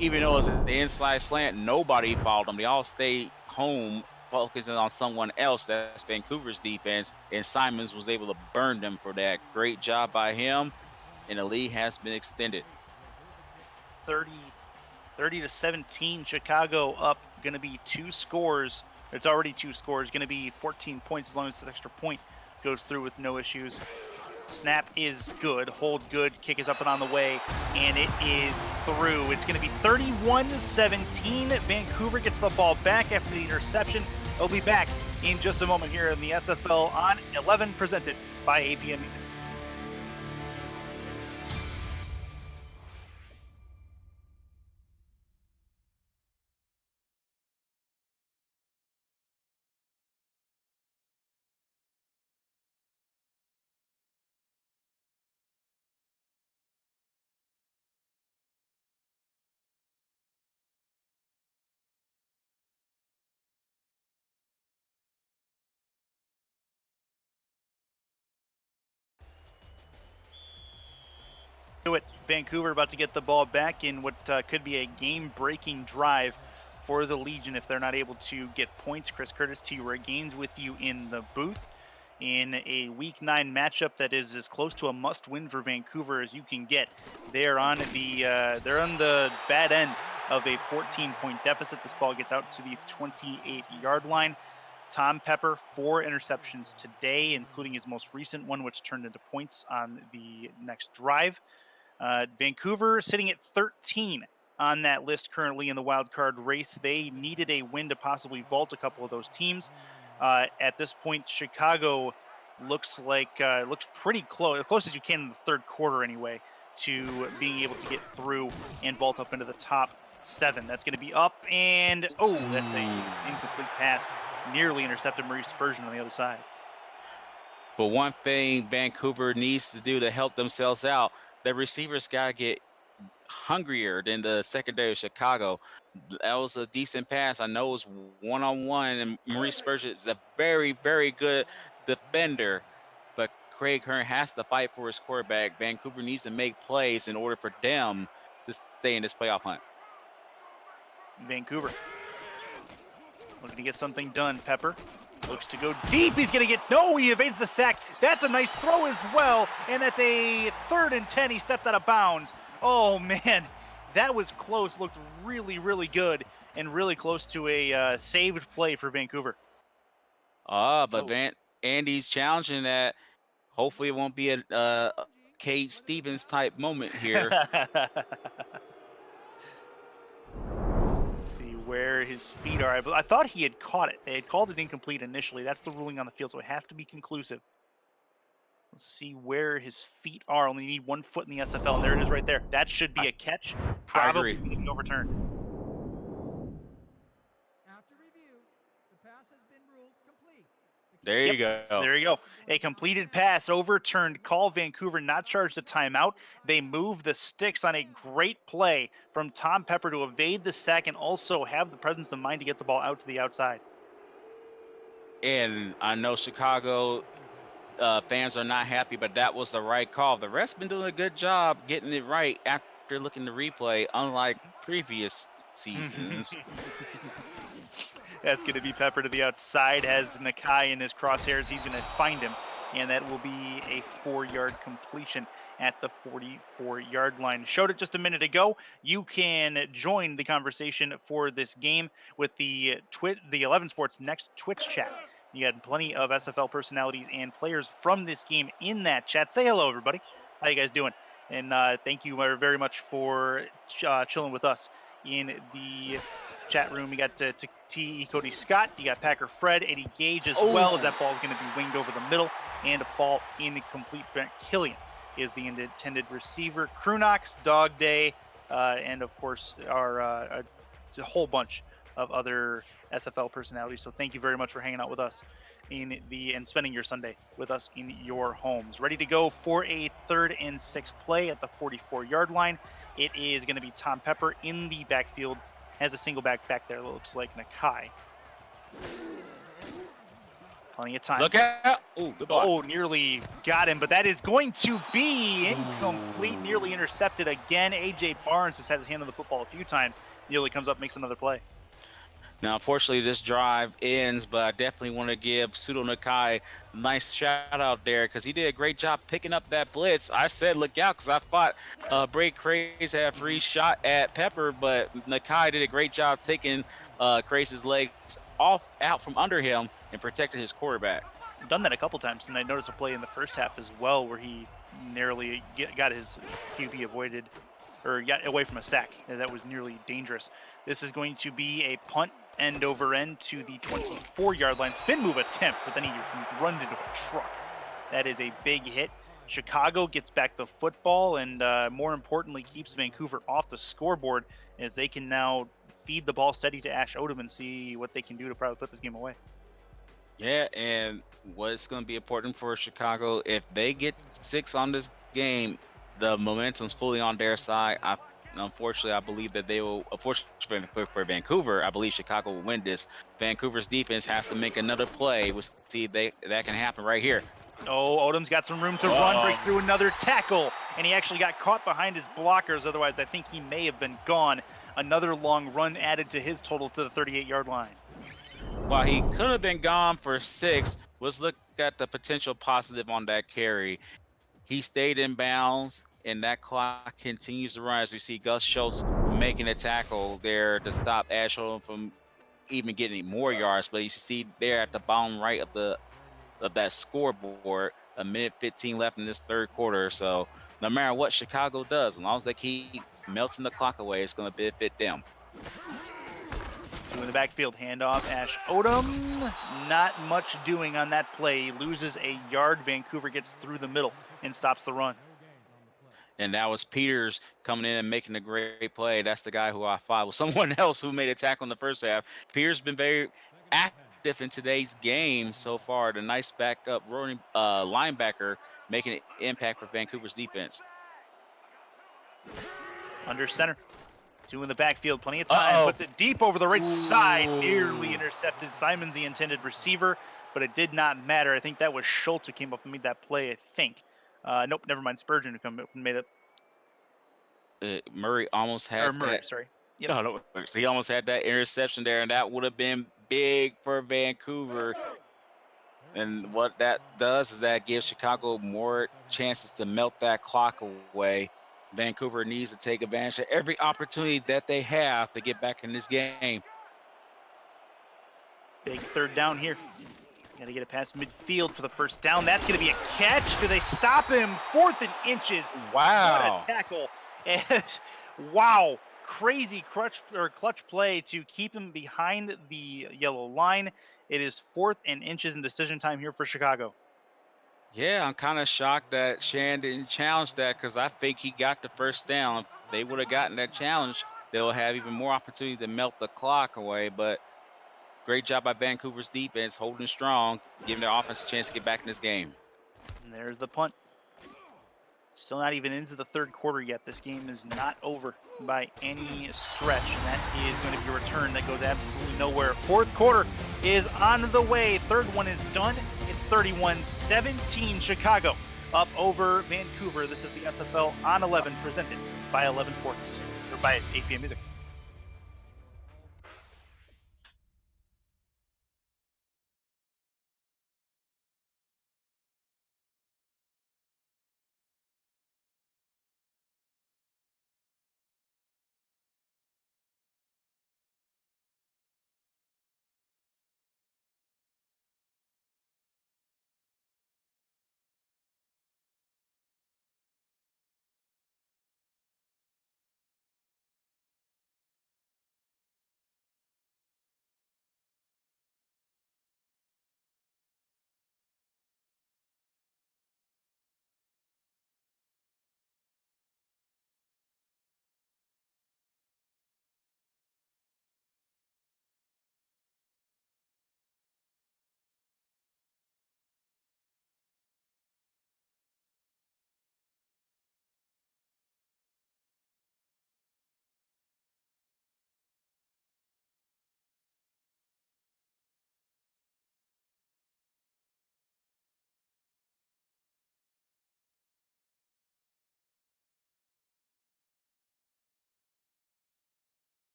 Even though it was an inside slant, nobody followed him. They all stayed home, focusing on someone else. That's Vancouver's defense, and Simons was able to burn them for that. Great job by him, and the lead has been extended. 30-17, Chicago up. Going to be 2 scores. It's already 2 scores. Going to be 14 points as long as this extra point goes through with no issues. Snap is good, hold good, kick is up and on the way, and it is through. It's going to be 31-17. Vancouver gets the ball back after the interception. They'll be back in just a moment here in the SFL on 11, presented by APM. It. Vancouver about to get the ball back in what could be a game-breaking drive for the Legion if they're not able to get points. Chris Curtis, T. Roy Gaines with you in the booth in a Week 9 matchup that is as close to a must-win for Vancouver as you can get. They're on the bad end of a 14-point deficit. This ball gets out to the 28-yard line. Tom Pepper, 4 interceptions today, including his most recent one, which turned into points on the next drive. Vancouver sitting at 13 on that list currently in the wild card race. They needed a win to possibly vault a couple of those teams. At this point, Chicago looks pretty close, as close as you can in the third quarter anyway, to being able to get through and vault up into the top 7. That's going to be up, and that's a incomplete pass, nearly intercepted Maurice Spurgeon on the other side. But one thing Vancouver needs to do to help themselves out, the receivers got to get hungrier than the secondary of Chicago. That was a decent pass. I know it was one-on-one, and Maurice Spurgeon is a very, very good defender, but Craig Hearn has to fight for his quarterback. Vancouver needs to make plays in order for them to stay in this playoff hunt. Vancouver looking to get something done. Pepper looks to go deep. He's going to get, no, he evades the sack. That's a nice throw as well. And that's a 3rd and 10. He stepped out of bounds. Oh, man, that was close. Looked really, really good and really close to a saved play for Vancouver. But Andy's challenging that. Hopefully it won't be a Cade Stevens type moment here. See where his feet are. I thought he had caught it. They had called it incomplete initially. That's the ruling on the field, so it has to be conclusive. Let's see where his feet are. Only need 1 foot in the SFL, and there it is right there. That should be a catch. Probably going to be overturned. After review, the pass has been ruled complete. There you go. There you go. A completed pass overturned. Call Vancouver not charged a timeout. They move the sticks on a great play from Tom Pepper to evade the sack and also have the presence of mind to get the ball out to the outside. And I know Chicago fans are not happy, but that was the right call. The refs been doing a good job getting it right after looking the replay, unlike previous seasons. That's going to be Pepper to the outside, has Nakai in his crosshairs. He's going to find him, and that will be a 4-yard completion at the 44-yard line. Showed it just a minute ago. You can join the conversation for this game with the 11 Sports Next Twitch chat. You got plenty of SFL personalities and players from this game in that chat. Say hello, everybody. How you guys doing? And thank you very much for chilling with us in the chat room. You got T. Cody Scott. You got Packer Fred, Eddie Gage as well, as that ball is going to be winged over the middle and a fall incomplete. Brent Killian is the intended receiver. Krunox, Dog Day, and of course a whole bunch of other SFL personalities. So thank you very much for hanging out with us and spending your Sunday with us in your homes. Ready to go for a 3rd and 6 play at the 44-yard line. It is going to be Tom Pepper in the backfield. Has a single back there that looks like Nakai. Plenty of time. Look out. Oh, good ball. Oh, nearly got him, but that is going to be incomplete. Nearly intercepted again. A.J. Barnes has had his hand on the football a few times. Nearly comes up, makes another play. Now, unfortunately, this drive ends, but I definitely want to give Pseudo Nakai a nice shout out there because he did a great job picking up that blitz. I said look out because I thought Bray Craze had a free shot at Pepper, but Nakai did a great job taking Craze's legs out from under him and protecting his quarterback. Done that a couple times, and I noticed a play in the first half as well where he narrowly got his QB avoided or got away from a sack. That was nearly dangerous. This is going to be a punt end over end to the 24-yard line. Spin move attempt, but then he runs into a truck. That is a big hit. Chicago gets back the football and more importantly keeps Vancouver off the scoreboard as they can now feed the ball steady to Ash Odom and see what they can do to probably put this game away. Yeah, and what's going to be important for Chicago, if they get 6 on this game, the momentum's fully on their side. Unfortunately, I believe that they will. Unfortunately for Vancouver, I believe Chicago will win this. Vancouver's defense has to make another play. We'll see if that can happen right here. Oh, Odom's got some room to run, breaks through another tackle, and he actually got caught behind his blockers. Otherwise, I think he may have been gone. Another long run added to his total to the 38-yard line. While he could have been gone for 6, let's look at the potential positive on that carry. He stayed in bounds, and that clock continues to run as we see Gus Schultz making a tackle there to stop Ash Odom from even getting more yards. But you see there at the bottom right of that scoreboard, 1:15 left in this 3rd quarter. So no matter what Chicago does, as long as they keep melting the clock away, it's going to benefit them. In the backfield handoff, Ash Odom, not much doing on that play. He loses a yard. Vancouver gets through the middle and stops the run. And that was Peters coming in and making a great play. That's the guy who I thought was someone else who made a tackle in the first half. Peters has been very active in today's game so far. The nice backup running linebacker making an impact for Vancouver's defense. Under center. 2 in the backfield, plenty of time. Puts it deep over the right side. Nearly intercepted. Simon's the intended receiver, but it did not matter. I think that was Schultz who came up and made that play, I think. Nope, never mind. Spurgeon who came up and made it. Murray almost Or had Murray, that. sorry. Yep. No, no, he almost had that interception there, and that would have been big for Vancouver. And what that does is that gives Chicago more chances to melt that clock away. Vancouver needs to take advantage of every opportunity that they have to get back in this game. Big third down here. Got to get it past midfield for the first down. That's going to be a catch. Do they stop him? 4th and inches. What a Wow. tackle. And wow. Crazy clutch play to keep him behind the yellow line. It is 4th and inches in decision time here for Chicago. Yeah, I'm kind of shocked that Shan didn't challenge that because I think he got the first down. If they would have gotten that challenge, they'll have even more opportunity to melt the clock away. But great job by Vancouver's defense, holding strong, giving their offense a chance to get back in this game. And there's the punt. Still not even into the third quarter yet. This game is not over by any stretch, and that is going to be a return that goes absolutely nowhere. Fourth quarter is on the way. Third one is done. It's 31-17 Chicago up over Vancouver. This is the SFL on 11 presented by 11 Sports, or by APM Music.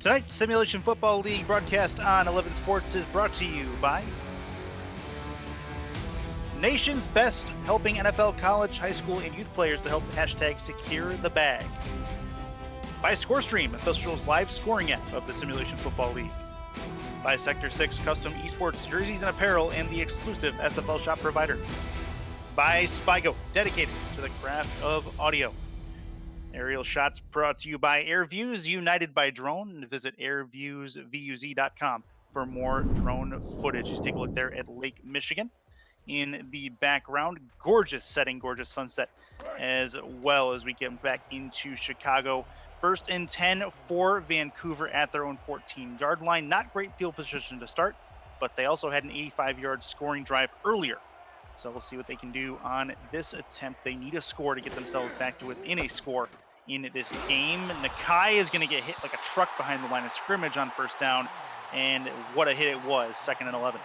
Tonight's Simulation Football League broadcast on 11 Sports is brought to you by Nation's Best, helping NFL, college, high school, and youth players to help hashtag secure the bag. By ScoreStream, official live scoring app of the Simulation Football League. By Sector 6 custom esports jerseys and apparel and the exclusive SFL shop provider. By Spygo, dedicated to the craft of audio. Aerial shots brought to you by AirViews, united by drone. Visit airviewsvuz.com for more drone footage. Just take a look there at Lake Michigan. In the background, gorgeous setting, gorgeous sunset, as well as we get back into Chicago. 1st and 10 for Vancouver at their own 14-yard line. Not great field position to start, but they also had an 85-yard scoring drive earlier. So we'll see what they can do on this attempt. They need a score to get themselves back to within a score in this game. Nakai is going to get hit like a truck behind the line of scrimmage on first down, and what a hit it was, 2nd and 11.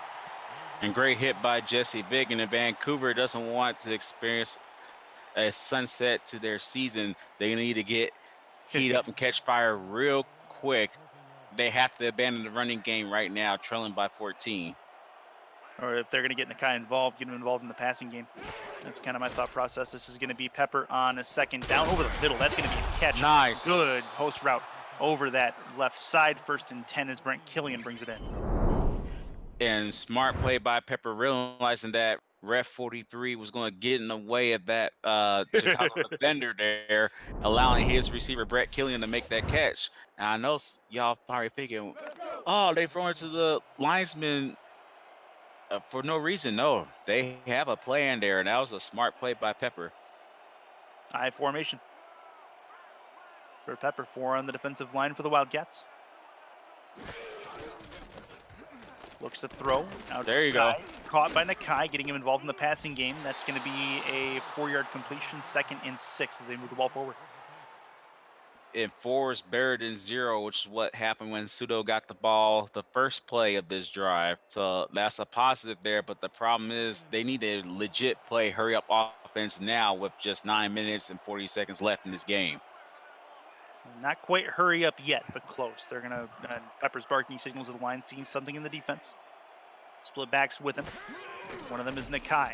And great hit by Jesse Biggin. And Vancouver doesn't want to experience a sunset to their season. They need to get heat up and catch fire real quick. They have to abandon the running game right now, trailing by 14. Or if they're going to get Nakai involved, get him involved in the passing game. That's kind of my thought process. This is going to be Pepper on a 2nd down over the middle. That's going to be a catch. Nice. Good post route over that left side. 1st and 10 as Brent Killian brings it in. And smart play by Pepper, realizing that ref 43 was going to get in the way of that Chicago defender there, allowing his receiver Brett Killian to make that catch. And I know y'all probably thinking, oh, they throw it to the linesman for no reason. No, they have a plan there, and that was a smart play by Pepper. I formation for Pepper, 4 on the defensive line for the Wildcats. Looks to throw outside. There you go. Caught by Nakai, getting him involved in the passing game. That's going to be a 4-yard completion, 2nd and 6 as they move the ball forward. And 4 is better than 0, which is what happened when Sudo got the ball the first play of this drive. So that's a positive there, but the problem is they need a legit play, hurry up offense now with just 9 minutes and 40 seconds left in this game. Not quite hurry up yet, but close. They're going to, Pepper's barking signals to the line, seeing something in the defense. Split backs with him. One of them is Nakai.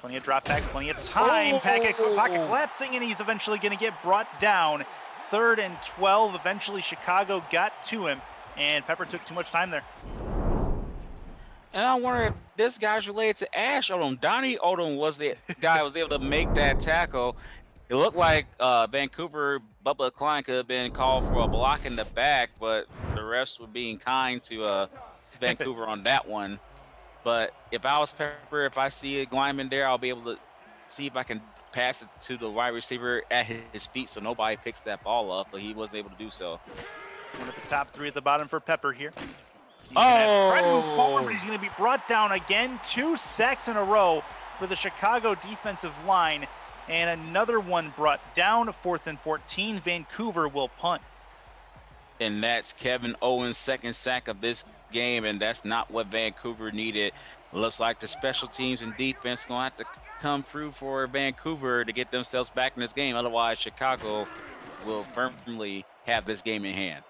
Plenty of drop back, plenty of time. Pocket collapsing, and he's eventually going to get brought down. 3rd and 12. Eventually, Chicago got to him, and Pepper took too much time there. And I wonder if this guy's related to Ash Odom. Donnie Odom was the guy who was able to make that tackle. It looked like Vancouver, Bubba Klein could have been called for a block in the back, but the refs were being kind to Vancouver on that one. But if I was Pepper, if I see a lineman there, I'll be able to see if I can pass it to the wide receiver at his feet so nobody picks that ball up, but he wasn't able to do so. One of the top 3 at the bottom for Pepper here. He's trying to move forward, but he's going to be brought down again. 2 sacks in a row for the Chicago defensive line. And another one brought down. 4th and 14. Vancouver will punt. And that's Kevin Owens' 2nd sack of this game, and that's not what Vancouver needed. Looks like the special teams and defense going to have to come through for Vancouver to get themselves back in this game. Otherwise, Chicago will firmly have this game in hand.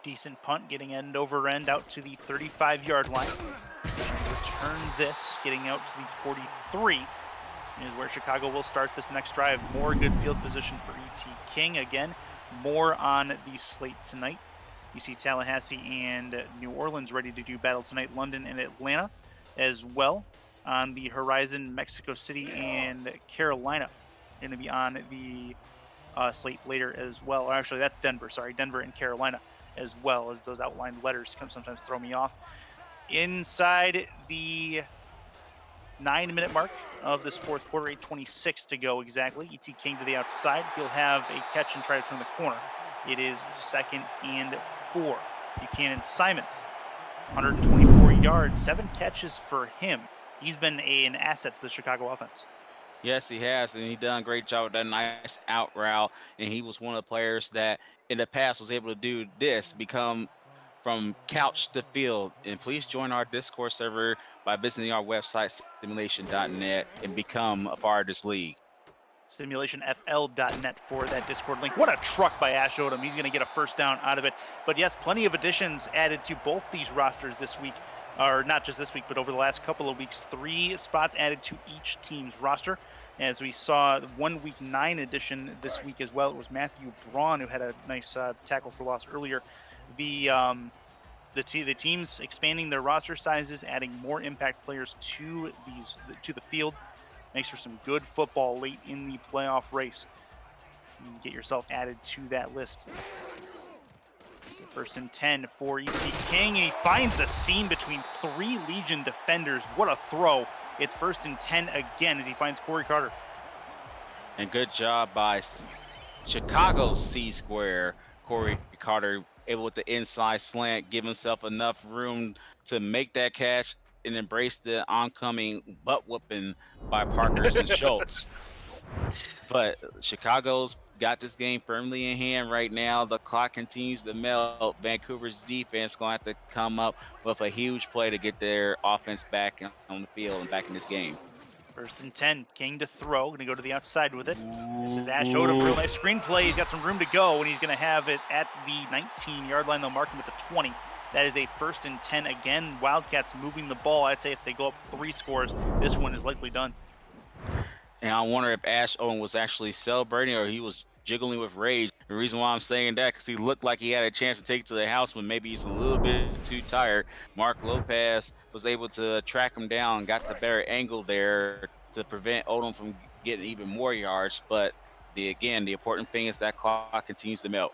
Decent punt, getting end over end out to the 35-yard line. Return this, getting out to the 43. Is where Chicago will start this next drive. More good field position for E.T. King. Again, more on the slate tonight. You see Tallahassee and New Orleans ready to do battle tonight. London and Atlanta as well on the horizon. Mexico City and Carolina going to be on the slate later as well. Or actually, that's Denver. Sorry, Denver and Carolina as well, as those outlined letters can sometimes throw me off. Inside the 9-minute mark of this 4th quarter, 8:26 to go exactly. E.T. King to the outside. He'll have a catch and try to turn the corner. It is 2nd and 4. Buchanan Simons, 124 yards, 7 catches for him. He's been an asset to the Chicago offense. Yes, he has, and he done a great job with that nice out route. And he was one of the players that in the past was able to do this, become from couch to field. And please join our Discord server by visiting our website, simulation.net, and become a part of this league. simulationfl.net for that Discord link. What a truck by Ash Odom. He's going to get a 1st down out of it. But yes, plenty of additions added to both these rosters this week. Or not just this week, but over the last couple of weeks. 3 spots added to each team's roster. As we saw 1 week 9 addition this week as well. It was Matthew Braun who had a nice tackle for loss earlier. The teams expanding their roster sizes, adding more impact players to the field, makes for some good football late in the playoff race. You can get yourself added to that list. So 1st and 10 for E.T. King, and he finds the seam between 3 Legion defenders. What a throw. It's 1st and 10 again as he finds Corey Carter. And good job by Chicago's C-square. Corey Carter able with the inside slant, give himself enough room to make that catch and embrace the oncoming butt whooping by Parkers and Schultz. But Chicago's got this game firmly in hand right now. The clock continues to melt. Vancouver's defense going to have to come up with a huge play to get their offense back on the field and back in this game. 1st and 10, King to throw, going to go to the outside with it. This is Ash Odom, real nice screenplay. He's got some room to go, and he's going to have it at the 19-yard line. They'll mark him at the 20. That is a 1st and 10 again. Wildcats moving the ball. I'd say if they go up 3 scores, this one is likely done. And I wonder if Ash Owen was actually celebrating or he was jiggling with rage. The reason why I'm saying that because he looked like he had a chance to take it to the house, but maybe he's a little bit too tired. Mark Lopez was able to track him down, got the better angle there to prevent Odom from getting even more yards. But the important thing is that clock continues to melt.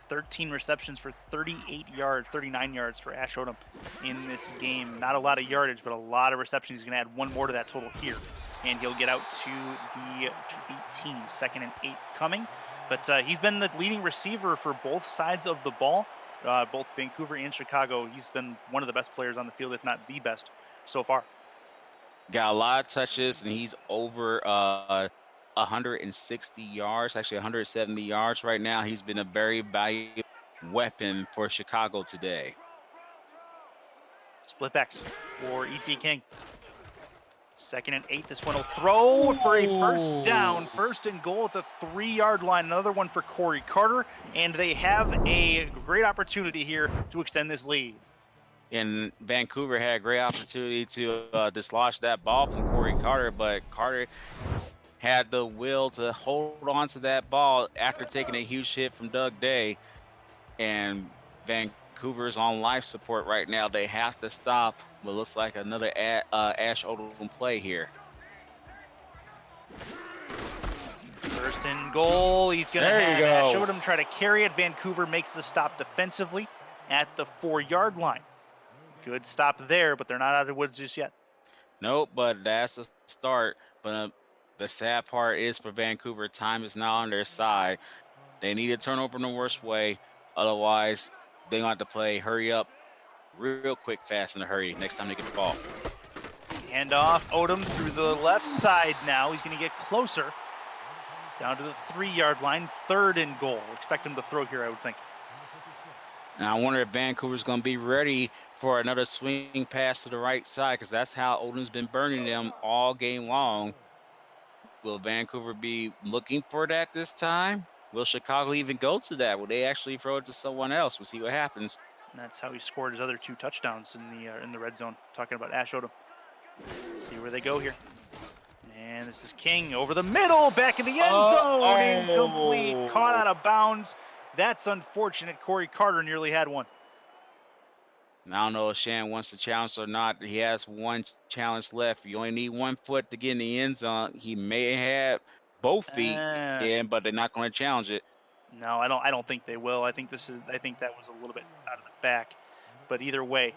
13 receptions for 38 yards, 39 yards for Ash Odom in this game. Not a lot of yardage, but a lot of receptions. He's going to add one more to that total here, and he'll get out to the 18, 2nd and 8 coming. But he's been the leading receiver for both sides of the ball, both Vancouver and Chicago. He's been one of the best players on the field, if not the best so far. Got a lot of touches, and he's over 160 yards, actually 170 yards right now. He's been a very valuable weapon for Chicago today. Split backs for E.T. King. 2nd and 8. This one will throw for a first down. 1st and goal at the 3-yard line. Another one for Corey Carter. And they have a great opportunity here to extend this lead. And Vancouver had a great opportunity to dislodge that ball from Corey Carter, but Carter had the will to hold on to that ball after taking a huge hit from Doug Day. And Vancouver's on life support right now. They have to stop what looks like another Ash Odom play here. 1st and goal. He's going to have Ash Odom try to carry it. Vancouver makes the stop defensively at the 4-yard line. Good stop there, but they're not out of the woods just yet. Nope, but that's a start. But the sad part is for Vancouver, time is not on their side. They need to turn over in the worst way. Otherwise, they're going to have to play hurry up real quick, fast, in a hurry next time they get the ball. Hand off Odom through the left side now. He's going to get closer down to the 3-yard line. 3rd and goal. Expect him to throw here, I would think. Now, I wonder if Vancouver's going to be ready for another swing pass to the right side because that's how Odom's been burning them all game long. Will Vancouver be looking for that this time? Will Chicago even go to that? Will they actually throw it to someone else? We'll see what happens. And that's how he scored his other 2 touchdowns in the red zone. Talking about Ash Odom. See where they go here. And this is King over the middle, back in the end zone. Incomplete, caught out of bounds. That's unfortunate. Corey Carter nearly had one. I don't know if Shan wants to challenge or not. He has one challenge left. You only need 1 foot to get in the end zone. He may have both feet in, but they're not going to challenge it. No, I don't think they will. I think that was a little bit out of the back. But either way,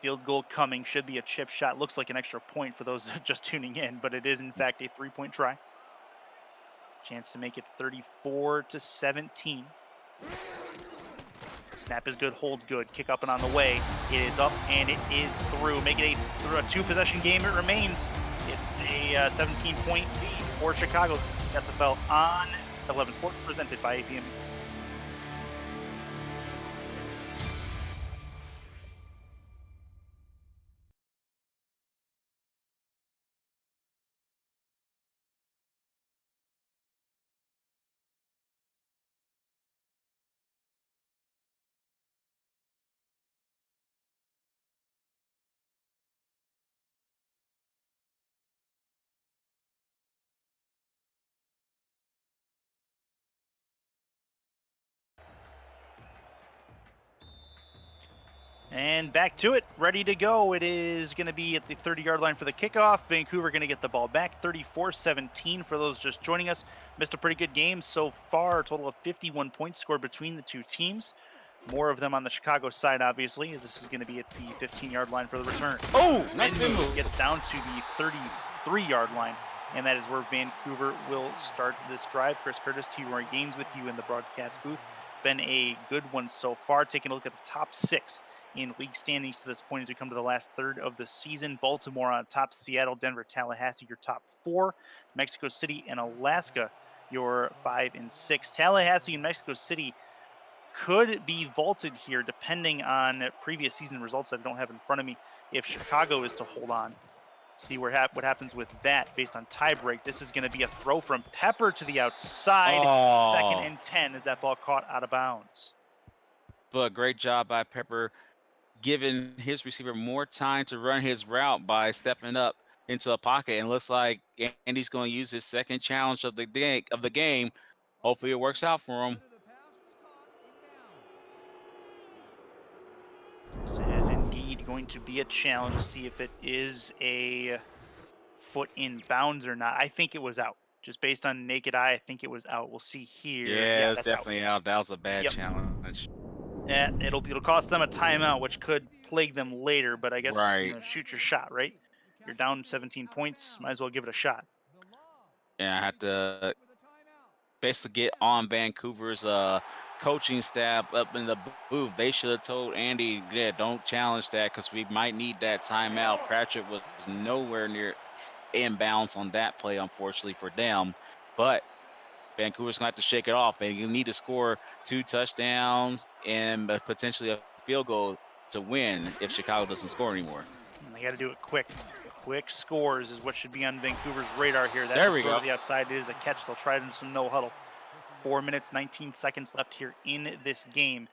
field goal coming, should be a chip shot. Looks like an extra point for those just tuning in, but it is in fact a 3-point try. Chance to make it 34-17. Snap is good, hold good, kick up and on the way. It is up and it is through. Make it a 2-possession game. It remains. It's a 17-point lead for Chicago. SFL on 11 Sports, presented by APM. And back to it, ready to go. It is going to be at the 30-yard line for the kickoff. Vancouver going to get the ball back, 34-17 for those just joining us. Missed a pretty good game so far, a total of 51 points scored between the two teams. More of them on the Chicago side, obviously, as this is going to be at the 15-yard line for the return. Oh, nice move. Gets down to the 33-yard line, and that is where Vancouver will start this drive. Chris Curtis, T-Roy Gaines with you in the broadcast booth. Been a good one so far. Taking a look at the top 6 in league standings to this point as we come to the last third of the season. Baltimore on top, Seattle, Denver, Tallahassee, your top 4. Mexico City and Alaska, your 5 and 6. Tallahassee and Mexico City could be vaulted here depending on previous season results that I don't have in front of me. If Chicago is to hold on, see what happens with that based on tiebreak. This is going to be a throw from Pepper to the outside. 2nd and 10 as that ball caught out of bounds. But great job by Pepper, giving his receiver more time to run his route by stepping up into a pocket. And looks like Andy's going to use his second challenge of the game hopefully it works out for him. Whether the pass was caught in bounds. This is indeed going to be a challenge to see if it is a foot in bounds or not. I think it was out. Just based on naked eye, I think it was out. We'll see here. Yeah, Yeah, it's that's out. definitely out. That was a bad Yep. challenge. Yeah, it'll cost them a timeout, which could plague them later. But I guess Right. shoot your shot, right? You're down 17 points. Might as well give it a shot. The law And I may have be to charged with a timeout. basically get on Vancouver's coaching staff up in the booth. They should have told Andy, yeah, don't challenge that because we might need that timeout. Pratchett was nowhere near inbounds on that play, unfortunately for them. But Vancouver's going to have to shake it off. They need to score 2 touchdowns and potentially a field goal to win if Chicago doesn't score anymore. And they got to do it quick. Quick scores is what should be on Vancouver's radar here. That's There a we throw go. to the outside. It is a catch. They'll try it in some no huddle. 4 minutes, 19 seconds left here in this game.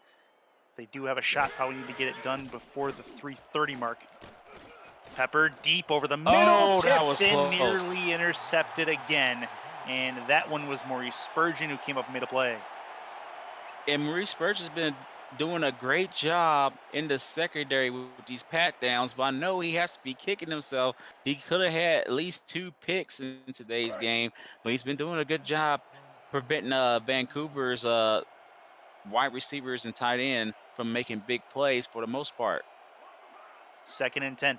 They do have a shot. Probably need to get it done before the 3:30 mark. Pepper deep over the middle, Oh, that was tipped in, close. nearly intercepted again. And that one was Maurice Spurgeon who came up and made a play. And Maurice Spurgeon has been doing a great job in the secondary with these pat downs, but I know he has to be kicking himself. He could have had at least 2 picks in today's game, but he's been doing a good job preventing Vancouver's wide receivers and tight end from making big plays for the most part. 2nd and 10.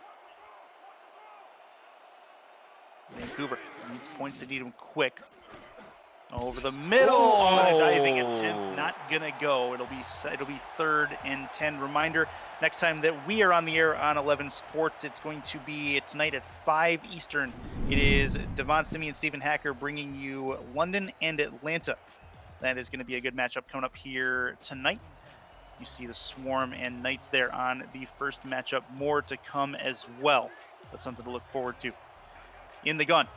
Vancouver needs points. They need them quick. Over the middle. Oh. Diving attempt not gonna go. It'll be 3rd and 10. Reminder: next time that we are on the air on 11 Sports, it's going to be tonight at 5 Eastern. It is Devon Simi and Stephen Hacker bringing you London and Atlanta. That is going to be a good matchup coming up here tonight. You see the Swarm and Knights there on the first matchup. More to come as well. That's something to look forward to. In the gun.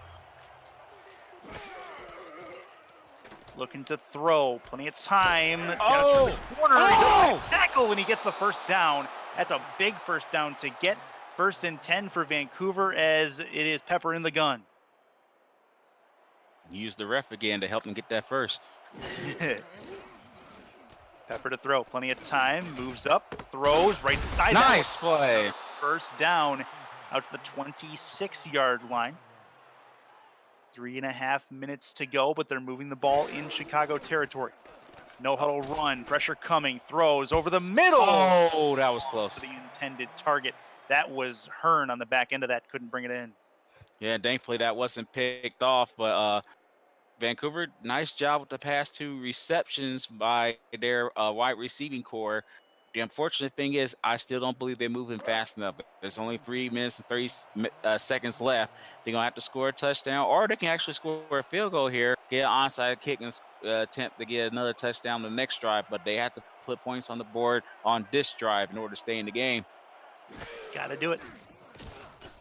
Looking to throw. Plenty of time. Oh! Corner. Oh! Tackle when he gets the first down. That's a big first down to get. 1st and 10 for Vancouver as it is Pepper in the gun. Use the ref again to help him get that first. Pepper to throw. Plenty of time. Moves up. Throws. Right side. Nice play. First down out to the 26-yard line. 3.5 minutes to go, but they're moving the ball in Chicago territory. No huddle run. Pressure coming. Throws over the middle. Oh, that was close. To the intended target. That was Hearn on the back end of that. Couldn't bring it in. Yeah, thankfully that wasn't picked off, but Vancouver, nice job with the past 2 receptions by their wide receiving core. The unfortunate thing is, I still don't believe they're moving fast enough. There's only 3 minutes and 30 seconds left. They're going to have to score a touchdown, or they can actually score a field goal here, get an onside kick, and attempt to get another touchdown the next drive. But they have to put points on the board on this drive in order to stay in the game. Got to do it.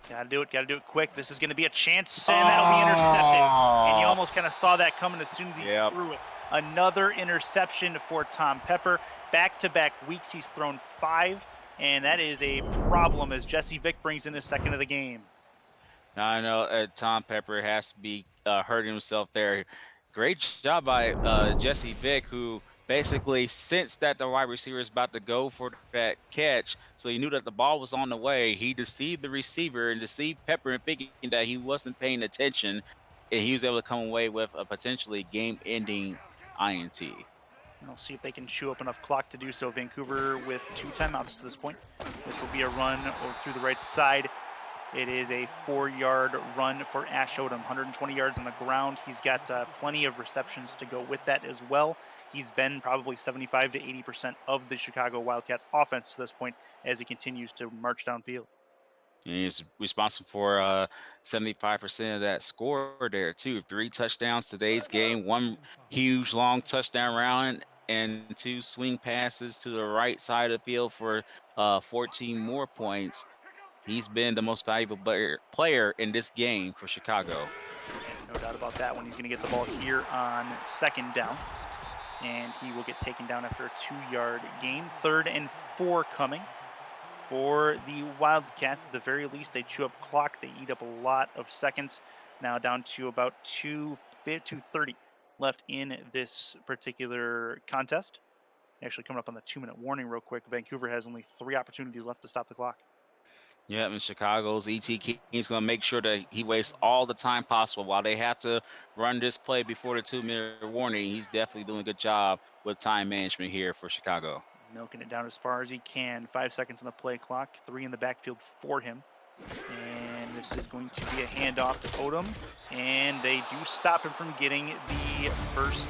Got to do it. Got to do it quick. This is going to be a chance, and that'll be intercepted. And you almost kind of saw that coming as soon as he threw it. Another interception for Tom Pepper. Back-to-back weeks, he's thrown 5, and that is a problem as Jesse Vick brings in his 2nd of the game. I know Tom Pepper has to be hurting himself there. Great job by Jesse Vick, who basically sensed that the wide receiver is about to go for that catch, so he knew that the ball was on the way. He deceived the receiver and deceived Pepper in thinking that he wasn't paying attention, and he was able to come away with a potentially game-ending INT. We'll see if they can chew up enough clock to do so. Vancouver with 2 timeouts to this point. This will be a run through the right side. It is a 4-yard run for Ash Odom, 120 yards on the ground. He's got plenty of receptions to go with that as well. He's been probably 75 to 80% of the Chicago Wildcats offense to this point as he continues to march downfield. And he's responsible for 75% of that score there, too. 3 touchdowns today's game, 1 huge long touchdown round, and 2 swing passes to the right side of the field for 14 more points. He's been the most valuable player in this game for Chicago. No doubt about that one. He's going to get the ball here on 2nd down. And he will get taken down after a 2-yard gain. 3rd and 4 coming for the Wildcats. At the very least, they chew up clock. They eat up a lot of seconds. Now down to about 2:30. left in this particular contest. Actually, coming up on the 2-minute warning real quick. Vancouver has only 3 opportunities left to stop the clock. Yeah, and Chicago's ET King's going to make sure that he wastes all the time possible. While they have to run this play before the 2-minute warning, he's definitely doing a good job with time management here for Chicago. Milking it down as far as he can. 5 seconds on the play clock. 3 in the backfield for him. And this is going to be a handoff to Odom. And they do stop him from getting the first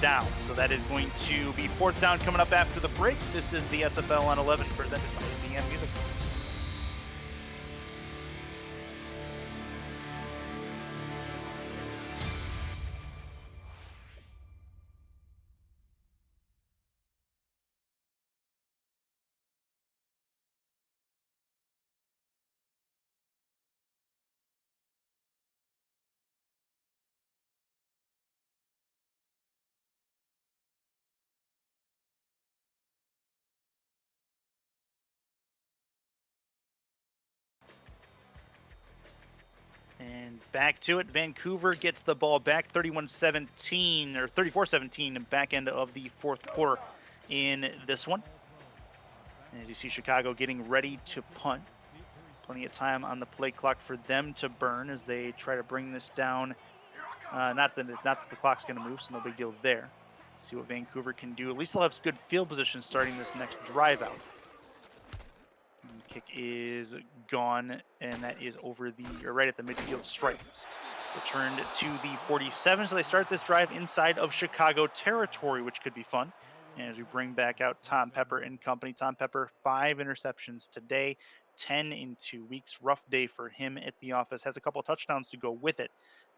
down. So that is going to be 4th down coming up after the break. This is the SFL on 11 presented by VM Music. And back to it. Vancouver gets the ball back 31-17 or 34-17 back end of the 4th quarter in this one. And as you see Chicago getting ready to punt. Plenty of time on the play clock for them to burn as they try to bring this down. Not that the clock's going to move, so no big deal there. See what Vancouver can do. At least they'll have good field position starting this next drive out. And the kick is gone, and that is over right at the midfield stripe. Returned to the 47, so they start this drive inside of Chicago territory, which could be fun. And as we bring back out Tom Pepper and company, Tom Pepper, 5 interceptions today, 10 in 2 weeks. Rough day for him at the office. Has a couple of touchdowns to go with it,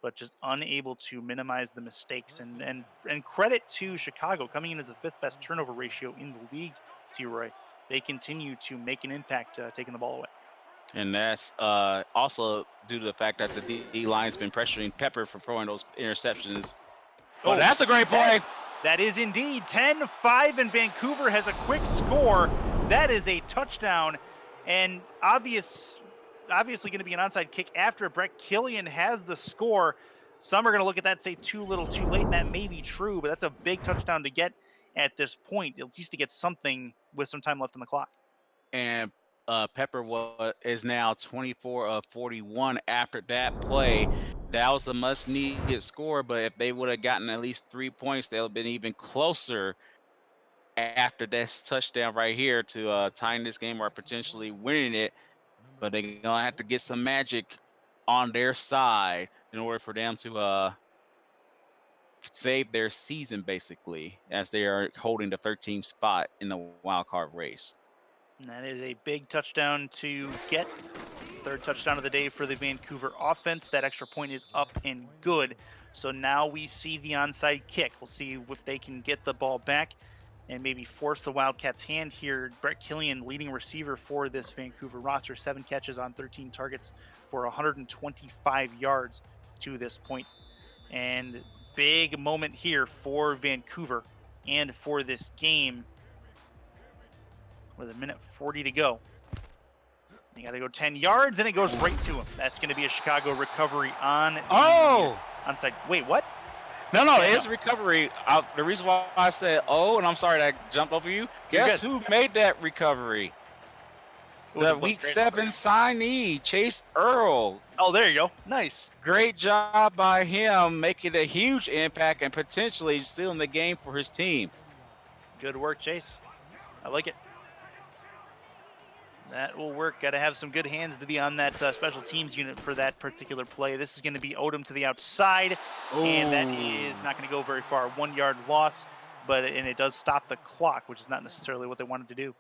but just unable to minimize the mistakes. And credit to Chicago coming in as the 5th best turnover ratio in the league, T-Roy. They continue to make an impact taking the ball away. And that's also due to the fact that the D-line's been pressuring Pepper for throwing those interceptions. But that's a great play. That is indeed 10-5, and Vancouver has a quick score. That is a touchdown, and obviously going to be an onside kick after Brett Killian has the score. Some are going to look at that and say too little, too late, and that may be true, but that's a big touchdown to get at this point, at least to get something with some time left on the clock. And Pepper is now 24 of 41 after that play. That was a much-needed score, but if they would have gotten at least 3 points, they would have been even closer after this touchdown right here to tying this game or potentially winning it. But they're going to have to get some magic on their side in order for them to save their season, basically, as they are holding the 13th spot in the wild card race. And that is a big touchdown to get. 3rd touchdown of the day for the Vancouver offense. That extra point is up and good. So now we see the onside kick. We'll see if they can get the ball back and maybe force the Wildcats' hand here. Brett Killian, leading receiver for this Vancouver roster, 7 catches on 13 targets for 125 yards to this point. And big moment here for Vancouver and for this game with 1:40 to go. You got to go 10 yards, and it goes right to him. That's going to be a Chicago recovery on the onside. Wait, what? No, it's recovery. The reason why I said, and I'm sorry that I jumped over you. Guess who made that recovery? The Week 7 signee, Chase Earl. Oh, there you go. Nice. Great job by him, making a huge impact and potentially stealing the game for his team. Good work, Chase. I like it. That will work. Got to have some good hands to be on that special teams unit for that particular play. This is going to be Odom to the outside, and that is not going to go very far. 1-yard loss, and it does stop the clock, which is not necessarily what they wanted to do.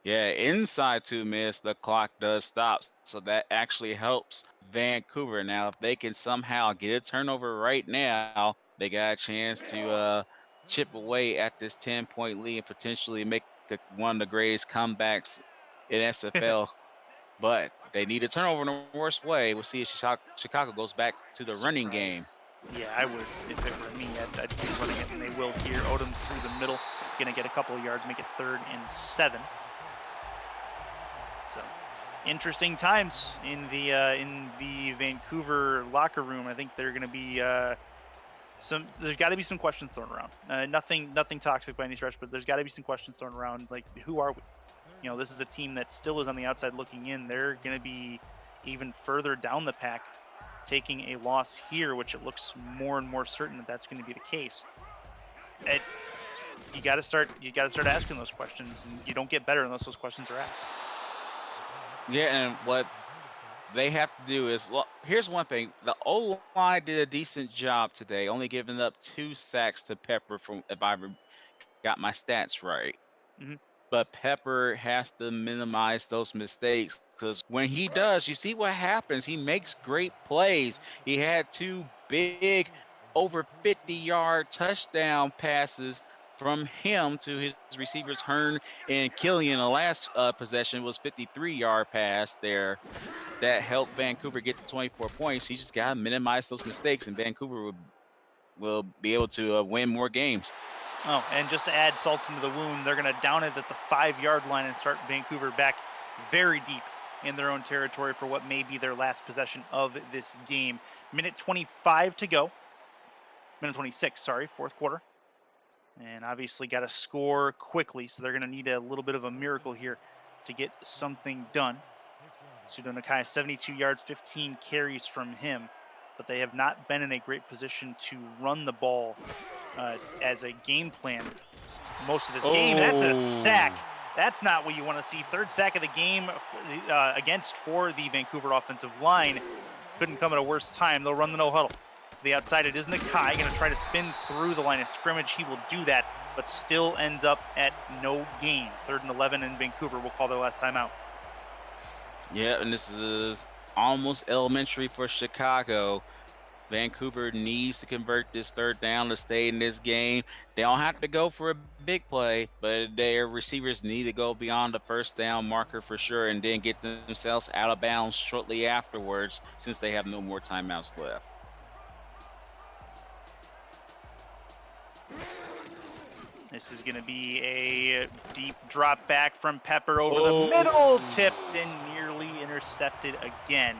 Yeah, inside 2 minutes, the clock does stop, so that actually helps Vancouver. Now, if they can somehow get a turnover right now, they got a chance to chip away at this 10-point lead and potentially make one of the greatest comebacks in SFL. But they need a turnover in the worst way. We'll see if Chicago goes back to the running game. Yeah, I would. If it were me, I'd be running it, and they will here. Odom through the middle, going to get a couple of yards, make it 3rd and 7. So, interesting times in the Vancouver locker room. I think they're going to be There's got to be some questions thrown around. Nothing toxic by any stretch, but there's got to be some questions thrown around. Like, who are we? This is a team that still is on the outside looking in. They're going to be even further down the pack, taking a loss here, which it looks more and more certain that that's going to be the case. You got to start asking those questions, and you don't get better unless those questions are asked. Yeah, and what they have to do is, well, here's one thing. The O-line did a decent job today, only giving up 2 sacks to Pepper, from if I got my stats right. Mhm. But Pepper has to minimize those mistakes, because when he does, you see what happens. He makes great plays. He had 2 big, over 50-yard touchdown passes from him to his receivers, Hearn and Killian. The last possession was 53-yard pass there that helped Vancouver get to 24 points. He just got to minimize those mistakes, and Vancouver will be able to win more games. Oh, and just to add salt into the wound, they're going to down it at the 5-yard line and start Vancouver back very deep in their own territory for what may be their last possession of this game. Minute 25 to go. Minute 26, sorry, fourth quarter. And obviously got to score quickly, so they're going to need a little bit of a miracle here to get something done. Sudo Nakai, 72 yards, 15 carries from him, but they have not been in a great position to run the ball as a game plan most of this game. That's a sack. That's not what you want to see. Third sack of the game for the Vancouver offensive line. Couldn't come at a worse time. They'll run the no huddle. To the outside, it is Nakai going to try to spin through the line of scrimmage. He will do that, but still ends up at no gain. 3rd and 11 in Vancouver. We'll call their last timeout. Yeah, and this is almost elementary for Chicago. Vancouver needs to convert this 3rd down to stay in this game. They don't have to go for a big play, but their receivers need to go beyond the 1st down marker for sure, and then get themselves out of bounds shortly afterwards, since they have no more timeouts left. This is going to be a deep drop back from Pepper over the middle, tipped and nearly intercepted again.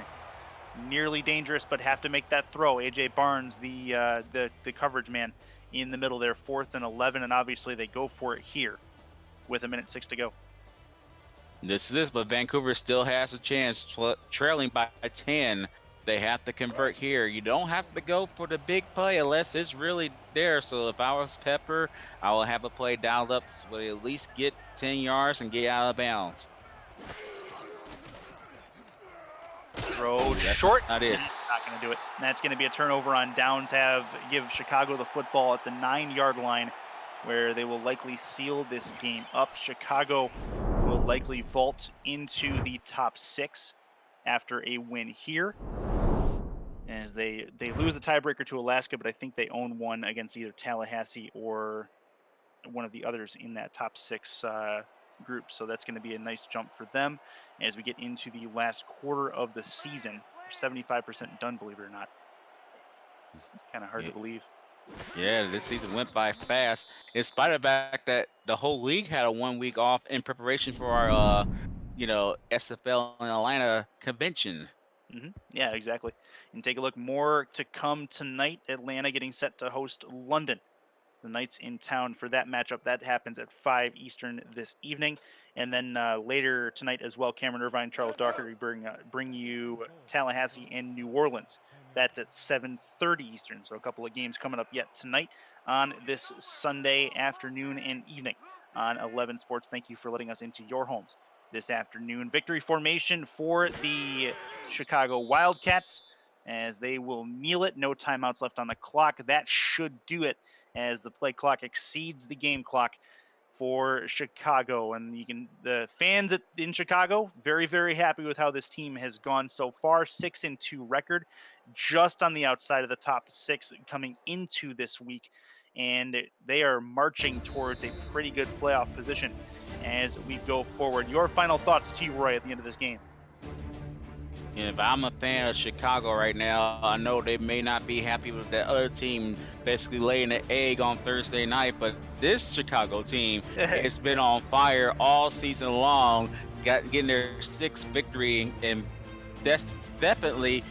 Nearly dangerous, but have to make that throw. AJ Barnes, the coverage man in the middle there, 4th and 11, and obviously they go for it here with 1:06 to go. This is it, but Vancouver still has a chance, trailing by 10. They have to convert here. You don't have to go for the big play unless it's really there. So if I was Pepper, I will have a play dialed up so we at least get 10 yards and get out of bounds. Throw short. Not it. Not going to do it. That's going to be a turnover on downs. Give Chicago the football at the 9-yard line, where they will likely seal this game up. Chicago will likely vault into the top 6 after a win here, as they lose the tiebreaker to Alaska, but I think they own one against either Tallahassee or one of the others in that top 6 group. So that's going to be a nice jump for them as we get into the last quarter of the season. 75% done, believe it or not. Kind of hard to believe. Yeah, this season went by fast, in spite of the fact that the whole league had a 1 week off in preparation for our SFL in Atlanta convention. Yeah, exactly. And take a look, more to come tonight. Atlanta getting set to host London. The Knights in town for that matchup. That happens at 5 Eastern this evening. And then later tonight as well, Cameron Irvine, Charles Doherty bring you Tallahassee and New Orleans. That's at 7:30 Eastern. So a couple of games coming up yet tonight on this Sunday afternoon and evening on 11 Sports. Thank you for letting us into your homes this afternoon. Victory formation for the Chicago Wildcats, as they will kneel it. No timeouts left on the clock. That should do it, as the play clock exceeds the game clock for Chicago. And the fans in Chicago, very, very happy with how this team has gone so far. 6-2 record, just on the outside of the top 6 coming into this week. And they are marching towards a pretty good playoff position as we go forward. Your final thoughts, T. Roy, at the end of this game? And if I'm a fan of Chicago right now, I know they may not be happy with that other team basically laying an egg on Thursday night, but this Chicago team has been on fire all season long, getting their 6th victory, and that's definitely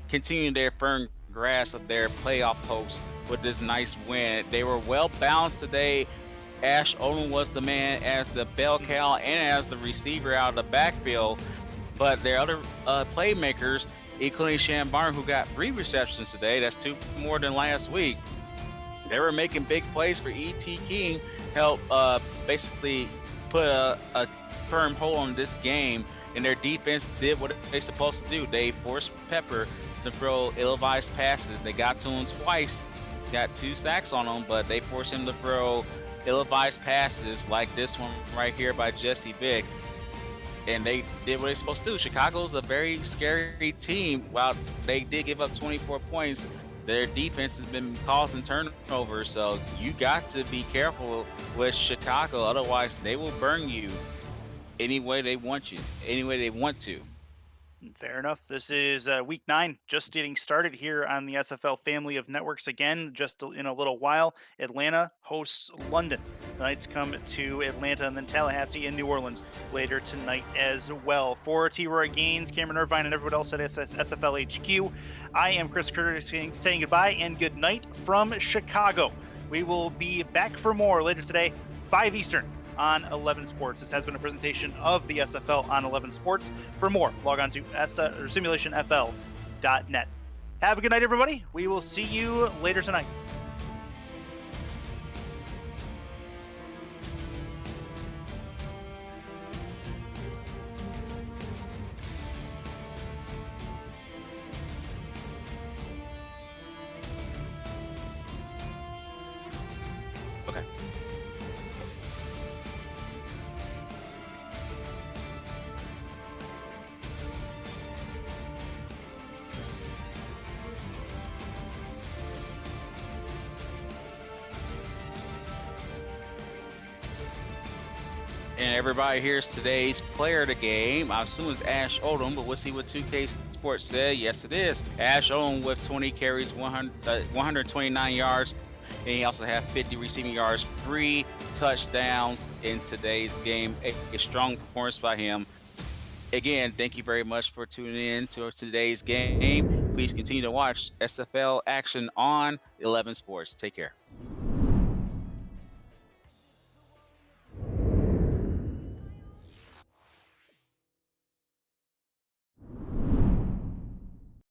continuing their firm grasp of their playoff hopes with this nice win. They were well balanced today. Ash Odom was the man as the bell cow and as the receiver out of the backfield. But their other playmakers, including Shambarn, who got 3 receptions today, that's 2 more than last week. They were making big plays for E.T. King, help basically put a firm hold on this game, and their defense did what they're supposed to do. They forced Pepper to throw ill-advised passes. They got to him twice, got 2 sacks on him, but they forced him to throw ill-advised passes like this one right here by Jesse Vick. And they did what they're supposed to do. Chicago's a very scary team. While they did give up 24 points, their defense has been causing turnovers. So you got to be careful with Chicago. Otherwise, they will burn you any way they want you, any way they want to. Fair enough. This is week 9, just getting started here on the SFL family of networks again, just in a little while. Atlanta hosts London. The Knights come to Atlanta and then Tallahassee and New Orleans later tonight as well. For T-Roy Gaines, Cameron Irvine, and everyone else at SFL HQ, I am Chris Curtis saying goodbye and good night from Chicago. We will be back for more later today, 5 Eastern. On 11 Sports. This has been a presentation of the SFL on 11 Sports. For more, log on to simulationfl.net. Have a good night, everybody. We will see you later tonight. Okay. And everybody here's today's player of the game. I assume it's Ash Odom, but we'll see what 2K Sports said. Yes, it is. Ash Odom with 20 carries, 129 yards, and he also had 50 receiving yards, 3 touchdowns in today's game. A strong performance by him. Again, thank you very much for tuning in to today's game. Please continue to watch SFL action on 11 Sports. Take care.